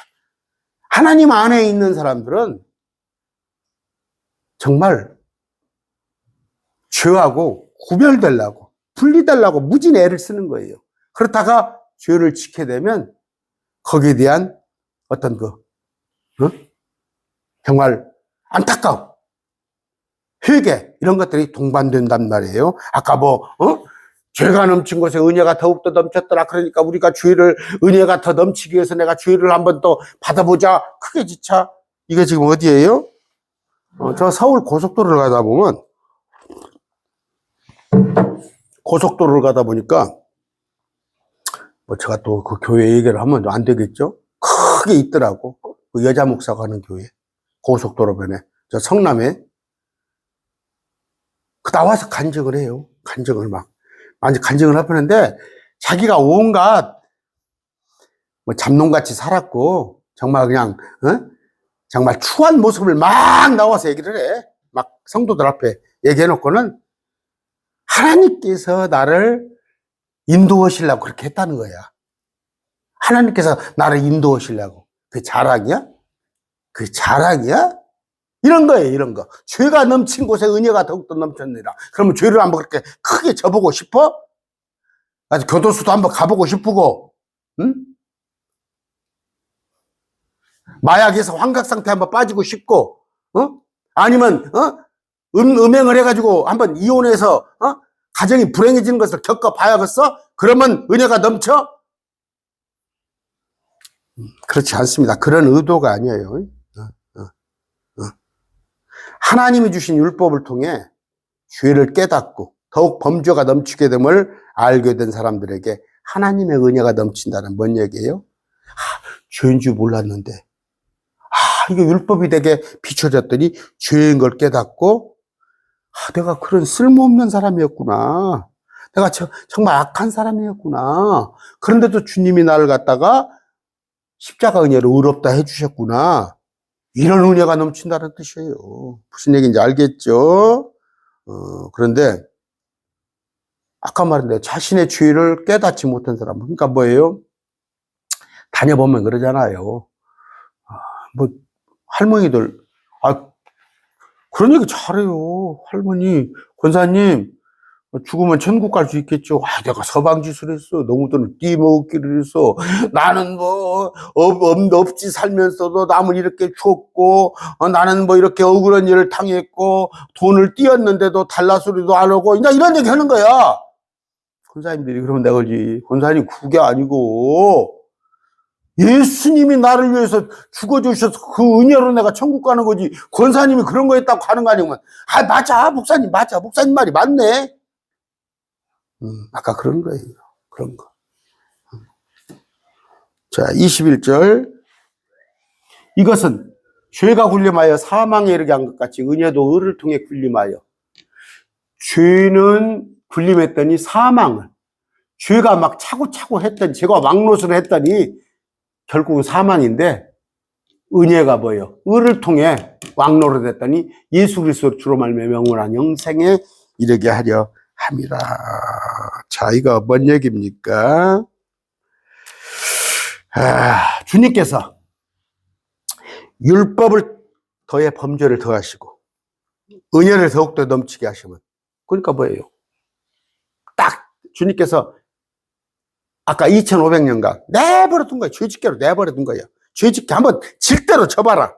하나님 안에 있는 사람들은 정말 죄하고 구별되려고, 분리되려고 무진 애를 쓰는 거예요. 그렇다가 죄를 지게 되면 거기에 대한 어떤 정말 안타까움, 회개, 이런 것들이 동반된단 말이에요. 아까 죄가 넘친 곳에 은혜가 더욱더 넘쳤더라. 그러니까 우리가 은혜가 더 넘치기 위해서 내가 죄를 한번 더 받아보자. 크게 지차. 이게 지금 어디예요? 저 서울 고속도로를 가다 보면, 고속도로를 가다 보니까, 제가 또 그 교회 얘기를 하면 안 되겠죠? 크게 있더라고. 그 여자 목사가 하는 교회. 고속도로변에. 저 성남에. 나와서 간증을 해요. 간증을 완전 간증을 해보는데, 자기가 온갖, 잡놈같이 살았고, 정말 그냥, 정말 추한 모습을 막 나와서 얘기를 해. 막 성도들 앞에 얘기해놓고는 하나님께서 나를 인도하시려고 그렇게 했다는 거야. 하나님께서 나를 인도하시려고. 그게 자랑이야? 그게 자랑이야? 이런 거예요, 이런 거. 죄가 넘친 곳에 은혜가 더욱더 넘쳤느니라. 그러면 죄를 한번 그렇게 크게 져보고 싶어? 아주 교도소도 한번 가보고 싶고, 응? 마약에서 환각 상태 한번 빠지고 싶고, 아니면, 음행을 해가지고 한번 이혼해서, 가정이 불행해지는 것을 겪어봐야겠어? 그러면 은혜가 넘쳐? 그렇지 않습니다. 그런 의도가 아니에요. 하나님이 주신 율법을 통해 죄를 깨닫고 더욱 범죄가 넘치게 됨을 알게 된 사람들에게 하나님의 은혜가 넘친다는 뭔 얘기예요? 죄인 줄 몰랐는데, 이게 율법이 되게 비춰졌더니 죄인 걸 깨닫고, 내가 그런 쓸모없는 사람이었구나. 내가 정말 악한 사람이었구나. 그런데도 주님이 나를 갖다가 십자가 은혜로 의롭다 해주셨구나. 이런 은혜가 넘친다는 뜻이에요. 무슨 얘기인지 알겠죠? 그런데 아까 말한 자신의 죄를 깨닫지 못한 사람, 그러니까 뭐예요? 다녀보면 그러잖아요. 뭐 할머니들, 그런 얘기 잘해요. 할머니, 권사님, 죽으면 천국 갈 수 있겠죠. 내가 서방짓을 했어. 너무들 띠먹기를 했어. 나는 뭐, 없지 살면서도 남을 이렇게 줬고, 나는 뭐 이렇게 억울한 일을 당했고, 돈을 띄었는데도 달라 소리도 안 하고, 이런 얘기 하는 거야. 권사님들이 그러면 내가 그러지. 권사님, 그게 아니고, 예수님이 나를 위해서 죽어주셔서 그 은혜로 내가 천국 가는 거지. 권사님이 그런 거 했다고 가는 거 아니면, 맞아. 목사님, 맞아. 목사님 말이 맞네. 아까 그런 거예요. 그런 거. 자, 21절. 이것은 죄가 군림하여 사망에 이르게 한 것 같이 은혜도 의를 통해 군림하여. 죄는 군림했더니 사망을. 죄가 막 차고차고 했더니, 죄가 왕노릇을 했더니 결국은 사망인데, 은혜가 뭐예요? 의를 통해 왕노릇 했더니 예수 그리스도 주로 말미암아 영원한 영생에 이르게 하려 함이라. 자, 이거 뭔 얘기입니까? 주님께서 율법을 더해 범죄를 더하시고 은혜를 더욱더 넘치게 하시면, 그러니까 뭐예요? 딱 주님께서 아까 2500년간 내버려둔 거예요. 죄짓게로 내버려둔 거예요. 죄짓게 한번 질대로 쳐봐라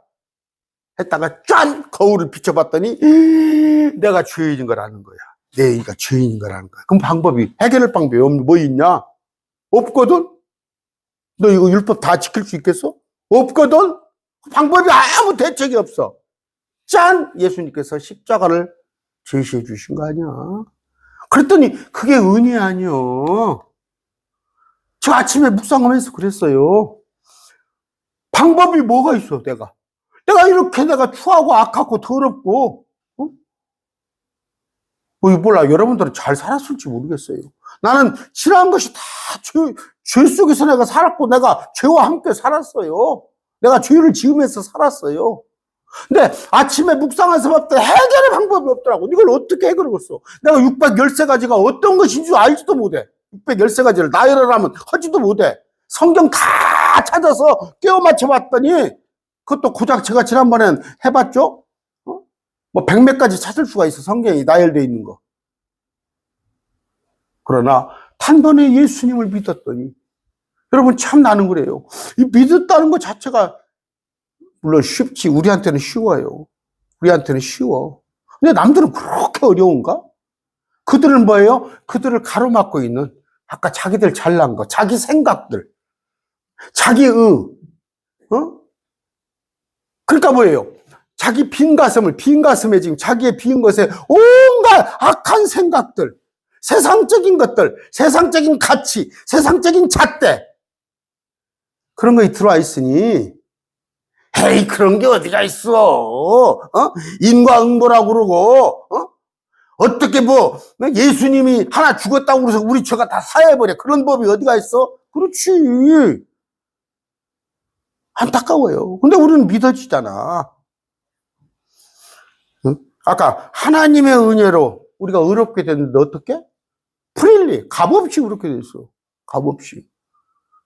했다가 짠! 거울을 비춰봤더니 내가 죄인인 걸 아는 거야. 내가 죄인인 걸 아는 거야. 그럼 해결할 방법이 뭐 있냐? 없거든? 너 이거 율법 다 지킬 수 있겠어? 없거든? 방법이 아무 대책이 없어. 짠! 예수님께서 십자가를 제시해 주신 거 아니야. 그랬더니 그게 은혜 아니요. 저 아침에 묵상하면서 그랬어요. 방법이 뭐가 있어, 내가 이렇게 내가 추하고 악하고 더럽고, 몰라. 여러분들은 잘 살았을지 모르겠어요. 나는 지나간 것이 다 죄 속에서 내가 살았고, 내가 죄와 함께 살았어요. 내가 죄를 지으면서 살았어요. 근데 아침에 묵상해서 봤더니 해결의 방법이 없더라고. 이걸 어떻게 해결하겠어? 내가 613가지가 어떤 것인 줄 알지도 못해. 613가지를 나열하라면 하지도 못해. 성경 다 찾아서 끼워 맞춰봤더니, 그것도 고작 제가 지난번엔 해봤죠? 뭐 100몇 가지 찾을 수가 있어. 성경이 나열되어 있는 거. 그러나 단번에 예수님을 믿었더니, 여러분 참 나는 그래요. 이 믿었다는 것 자체가 물론 쉽지. 우리한테는 쉬워요. 우리한테는 쉬워. 근데 남들은 그렇게 어려운가? 그들은 뭐예요? 그들을 가로막고 있는, 아까 자기들 잘난 거, 자기 생각들, 자기의, 그러니까 뭐예요? 자기 빈 가슴에 지금 자기의 빈 것에 온갖 악한 생각들, 세상적인 것들, 세상적인 가치, 세상적인 잣대, 그런 거에 들어와 있으니, 에이, 그런 게 어디가 있어? 인과응보라고 그러고, 어떻게 뭐, 예수님이 하나 죽었다고 그래서 우리 죄가 다 사해버려. 그런 법이 어디가 있어? 그렇지. 안타까워요. 근데 우리는 믿어지잖아. 아까 하나님의 은혜로 우리가 의롭게 됐는데 어떻게? 프릴리, 값없이 그렇게 됐어. 값없이.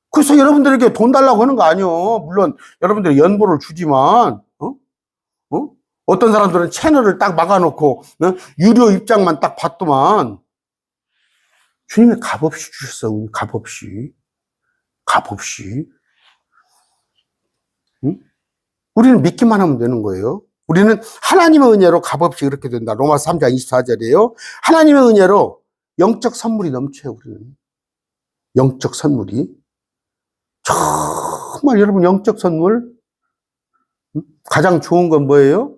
그래서 여러분들에게 돈 달라고 하는 거 아니요. 물론 여러분들이 연보를 주지만, 어떤 사람들은 채널을 딱 막아놓고 유료 입장만 딱 받더만, 주님이 값없이 주셨어. 값없이. 값없이. 응? 우리는 믿기만 하면 되는 거예요. 우리는 하나님의 은혜로 값없이 그렇게 된다. 로마서 3장 24절이에요. 하나님의 은혜로 영적 선물이 넘쳐요, 우리는. 영적 선물이. 정말 여러분, 영적 선물, 가장 좋은 건 뭐예요?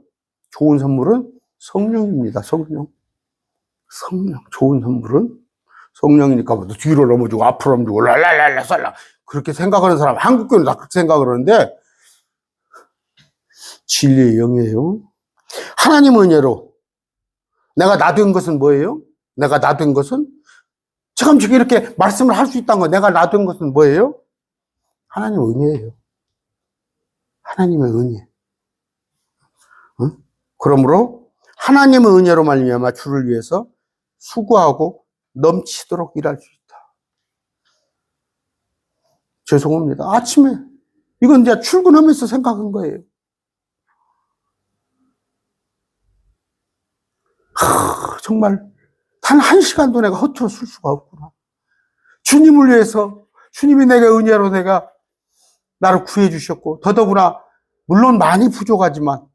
좋은 선물은 성령입니다, 성령. 성령. 좋은 선물은 성령이니까 뭐 뒤로 넘어지고 앞으로 넘어지고 랄랄랄라 쌀라. 그렇게 생각하는 사람, 한국교는 다 그렇게 생각을 하는데, 진리의 영이에요. 하나님 은혜로 내가 놔둔 것은 뭐예요? 내가 놔둔 것은 지금 이렇게 말씀을 할 수 있다는 거, 내가 놔둔 것은 뭐예요? 하나님의 은혜예요. 하나님의 은혜. 응? 그러므로 하나님의 은혜로 말미암아 주를 위해서 수고하고 넘치도록 일할 수 있다. 죄송합니다. 아침에 이건 이제 출근하면서 생각한 거예요. 정말 단 한 시간도 내가 허투루 쓸 수가 없구나. 주님을 위해서, 주님이 내게 은혜로 내가 나를 구해 주셨고, 더더구나 물론 많이 부족하지만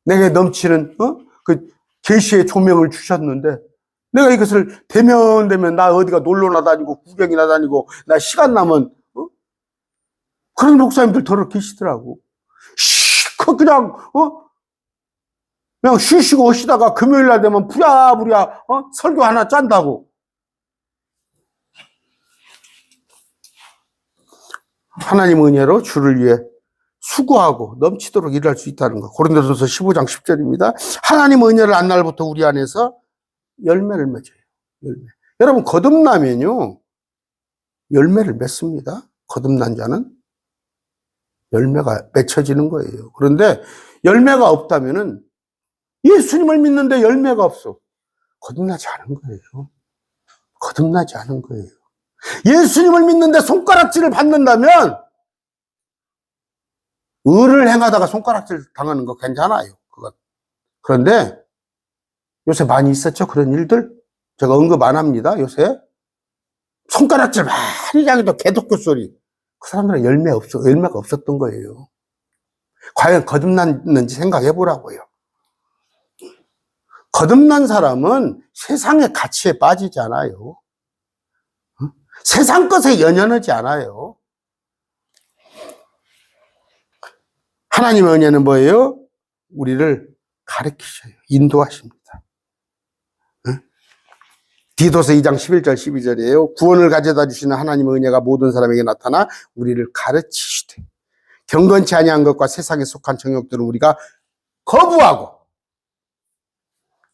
내게 넘치는 그 계시의 조명을 주셨는데, 내가 이것을 대면 나 어디가 놀러나 다니고 구경이나 다니고 나 시간 나면 그런 목사님들 더러 계시더라고. 그냥 쉬시고 오시다가 금요일 날 되면 부랴부랴 설교 하나 짠다고. 하나님 은혜로 주를 위해 수고하고 넘치도록 일할 수 있다는 거. 고린도전서 15장 10절입니다. 하나님 은혜를 안 날부터 우리 안에서 열매를 맺어요. 열매. 여러분, 거듭나면요, 열매를 맺습니다. 거듭난 자는 열매가 맺혀지는 거예요. 그런데 열매가 없다면은, 예수님을 믿는데 열매가 없어. 거듭나지 않은 거예요. 거듭나지 않은 거예요. 예수님을 믿는데 손가락질을 받는다면, 의를 행하다가 손가락질 당하는 거 괜찮아요. 그거. 그런데 요새 많이 있었죠, 그런 일들? 제가 언급 안 합니다, 요새. 손가락질 많이 당해도 개독교 소리. 그 사람들은 열매가 없었던 거예요. 과연 거듭났는지 생각해 보라고요. 거듭난 사람은 세상의 가치에 빠지지 않아요. 세상 것에 연연하지 않아요. 하나님의 은혜는 뭐예요? 우리를 가르치셔요. 인도하십니다. 디도서 2장 11절 12절이에요. 구원을 가져다 주시는 하나님의 은혜가 모든 사람에게 나타나 우리를 가르치시되 경건치 아니한 것과 세상에 속한 정욕들을 우리가 거부하고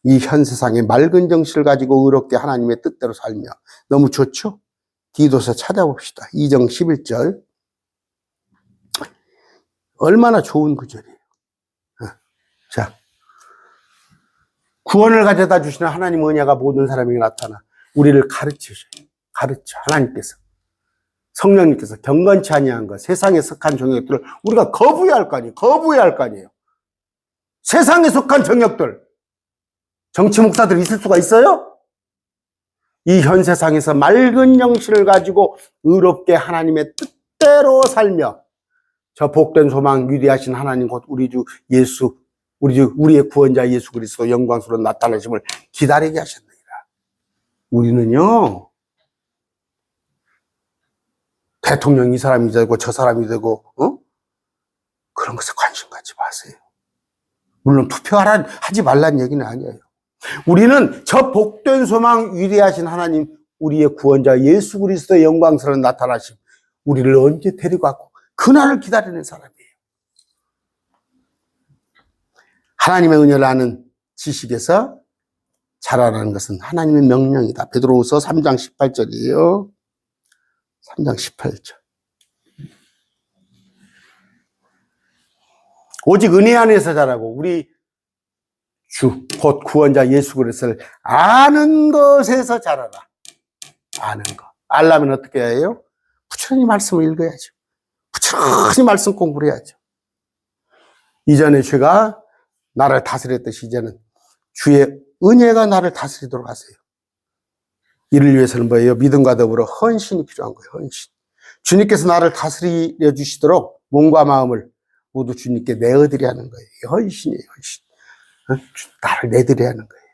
이 현 세상의 맑은 정신을 가지고 의롭게 하나님의 뜻대로 살며. 너무 좋죠? 디도서 찾아봅시다. 2장 11절. 얼마나 좋은 구절이에요. 자, 구원을 가져다 주시는 하나님의 은혜가 모든 사람에게 나타나 우리를 가르치셔요. 하나님께서, 성령님께서 경건치 아니한 것, 세상에 속한 정욕들을 우리가 거부해야 할 거 아니에요. 세상에 속한 정욕들, 정치 목사들이 있을 수가 있어요? 이 현 세상에서 맑은 영신을 가지고 의롭게 하나님의 뜻대로 살며 저 복된 소망 위대하신 하나님 곧 우리 주 예수, 우리의 구원자 예수 그리스도 영광스러운 나타나심을 기다리게 하셨느니라. 우리는요, 대통령이 이 사람이 되고 저 사람이 되고 그런 것에 관심 갖지 마세요. 물론 투표하지 말라는 얘기는 아니에요. 우리는 저 복된 소망 위대하신 하나님, 우리의 구원자 예수 그리스도의 영광스러운 나타나심, 우리를 언제 데리고 왔고 그날을 기다리는 사람이에요. 하나님의 은혜를 아는 지식에서 자라나는 것은 하나님의 명령이다. 베드로후서 3장 18절이에요. 3장 18절. 오직 은혜 안에서 자라고 우리 주, 곧 구원자 예수 그리스도를 아는 것에서 자라라. 아는 것. 알려면 어떻게 해요? 부지런히 말씀을 읽어야죠. 부지런히 말씀 공부를 해야죠. 이전에 죄가 나를 다스렸듯이 이제는 주의 은혜가 나를 다스리도록 하세요. 이를 위해서는 뭐예요? 믿음과 더불어 헌신이 필요한 거예요. 헌신. 주님께서 나를 다스려 주시도록 몸과 마음을 모두 주님께 내어드려야 하는 거예요. 헌신이에요, 헌신. 나를 내드려야 하는 거예요.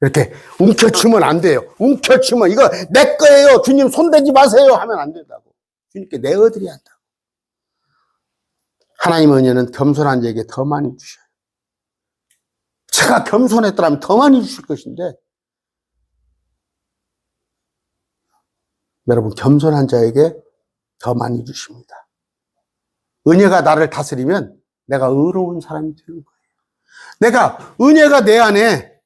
이렇게 움켜쥐면 안 돼요. 움켜쥐면 이거 내 거예요. 주님 손대지 마세요 하면 안 된다고. 주님께 내어드려야 한다고. 하나님의 은혜는 겸손한 자에게 더 많이 주셔요. 제가 겸손했더라면 더 많이 주실 것인데, 여러분 겸손한 자에게 더 많이 주십니다. 은혜가 나를 다스리면 내가 의로운 사람이 되는 거예요. 내가 은혜가 내 안에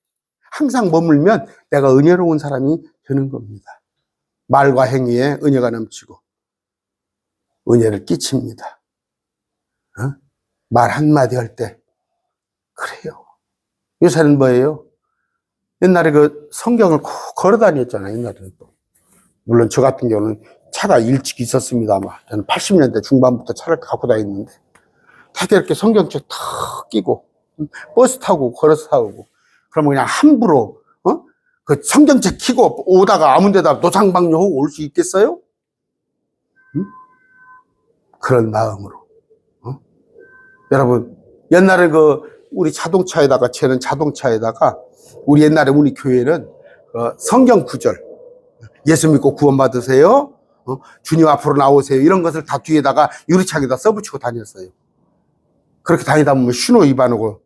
항상 머물면 내가 은혜로운 사람이 되는 겁니다. 말과 행위에 은혜가 넘치고 은혜를 끼칩니다. 말 한마디 할 때 그래요. 요새는 뭐예요? 옛날에 그 성경을 꼭 걸어 다녔잖아요. 옛날에는 또. 물론 저 같은 경우는 차가 일찍 있었습니다만 저는 80년대 중반부터 차를 갖고 다녔는데 되게 이렇게 성경책 탁 끼고 버스 타고 걸어서 타고 그러면 그냥 함부로 그 성경책 키고 오다가 아무 데다 노상방뇨하고 올 수 있겠어요? 그런 마음으로. 여러분 옛날에 우리 자동차에다가 저는 자동차에다가 우리 옛날에 우리 교회는 성경 구절 예수 믿고 구원 받으세요. 주님 앞으로 나오세요. 이런 것을 다 뒤에다가 유리창에다 써붙이고 다녔어요. 그렇게 다니다 보면 신호 위반하고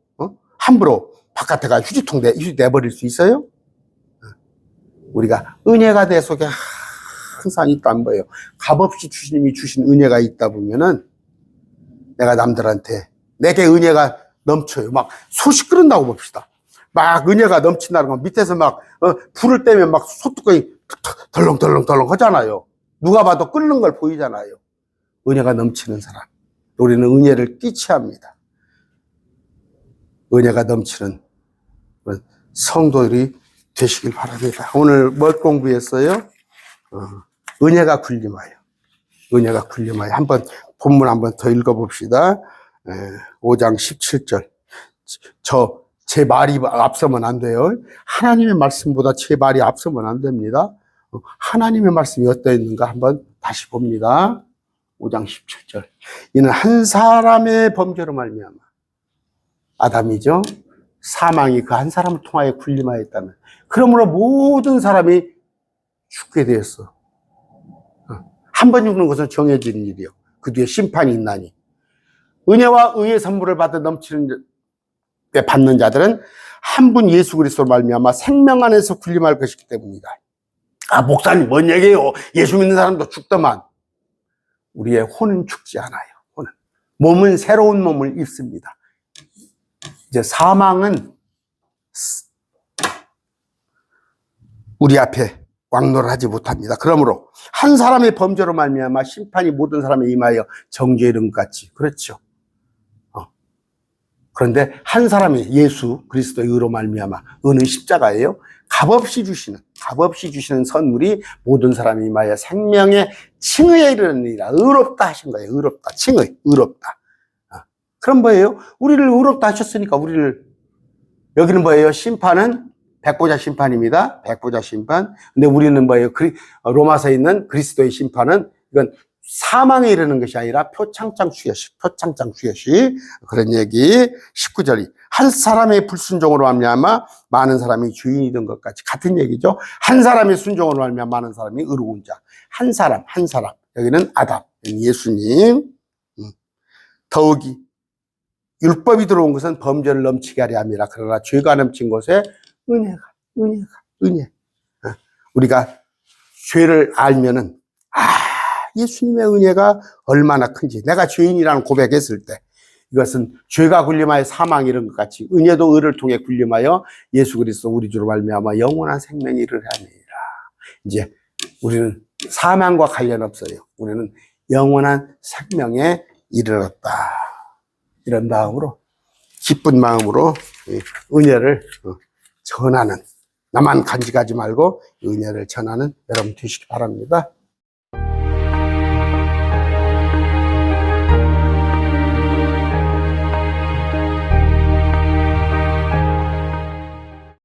함부로 바깥에가 휴지 내버릴 수 있어요? 우리가 은혜가 내 속에 항상 있다는 거예요. 값없이 주님이 주신 은혜가 있다 보면은 내가 남들한테 내게 은혜가 넘쳐요. 막 솥이 끓는다고 봅시다. 막 은혜가 넘친다는 건 밑에서 막 불을 떼면 막 솥뚜껑이 덜렁덜렁 하잖아요. 누가 봐도 끓는 걸 보이잖아요. 은혜가 넘치는 사람. 우리는 은혜를 끼쳐야 합니다. 은혜가 넘치는 성도들이 되시길 바랍니다. 오늘 뭘 공부했어요? 은혜가 군림하여. 은혜가 군림하여. 본문 한번 더 읽어봅시다. 5장 17절. 제 말이 앞서면 안 돼요. 하나님의 말씀보다 제 말이 앞서면 안 됩니다. 하나님의 말씀이 어떠했는가 한번 다시 봅니다. 5장 17절. 이는 한 사람의 범죄로 말미암아 아담이죠. 사망이 그 한 사람을 통하여 군림하였다면 그러므로 모든 사람이 죽게 되었어. 한 번 죽는 것은 정해진 일이요. 그 뒤에 심판이 있나니 은혜와 의의 선물을 받아 넘치는 때 받는 자들은 한 분 예수 그리스도로 말미암아 생명 안에서 군림할 것이기 때문이다. 목사님 뭔 얘기예요? 예수 믿는 사람도 죽더만. 우리의 혼은 죽지 않아요. 혼은. 몸은 새로운 몸을 입습니다. 이제 사망은 우리 앞에 왕노를 하지 못합니다. 그러므로 한 사람의 범죄로 말미암아 심판이 모든 사람에 임하여 정죄에 이른 것 같이. 그렇죠. 그런데 한 사람이 예수 그리스도의 의로 말미암아 의는 십자가예요. 값없이 주시는 선물이 모든 사람이 임하여 생명의 칭의에 이르느니라. 의롭다 하신 거예요. 의롭다. 칭의, 의롭다. 그럼 뭐예요? 우리를 의롭다 하셨으니까 여기는 뭐예요? 심판은 백보자 심판입니다. 백보자 심판. 근데 우리는 뭐예요? 로마서에 있는 그리스도의 심판은 이건 사망에 이르는 것이 아니라 표창장 수여식. 그런 얘기. 19절이 한 사람의 불순종으로 말미암아 많은 사람이 주인이 된 것 같이 같은 얘기죠. 한 사람의 순종으로 말미암아 많은 사람이 의로운 자. 한 사람. 여기는 아담, 예수님. 더욱이 율법이 들어온 것은 범죄를 넘치게 하려 함이라. 그러나 죄가 넘친 곳에 은혜. 우리가 죄를 알면은 예수님의 은혜가 얼마나 큰지 내가 죄인이라는 고백했을 때 이것은 죄가 군림하여 사망이 이른 것 같이 은혜도 의를 통해 군림하여 예수 그리스도 우리 주로 말미암아 영원한 생명이 이르리라. 이제 우리는 사망과 관련 없어요. 우리는 영원한 생명에 이르렀다. 이런 마음으로 기쁜 마음으로 은혜를 전하는 나만 간직하지 말고 은혜를 전하는 여러분 되시기 바랍니다.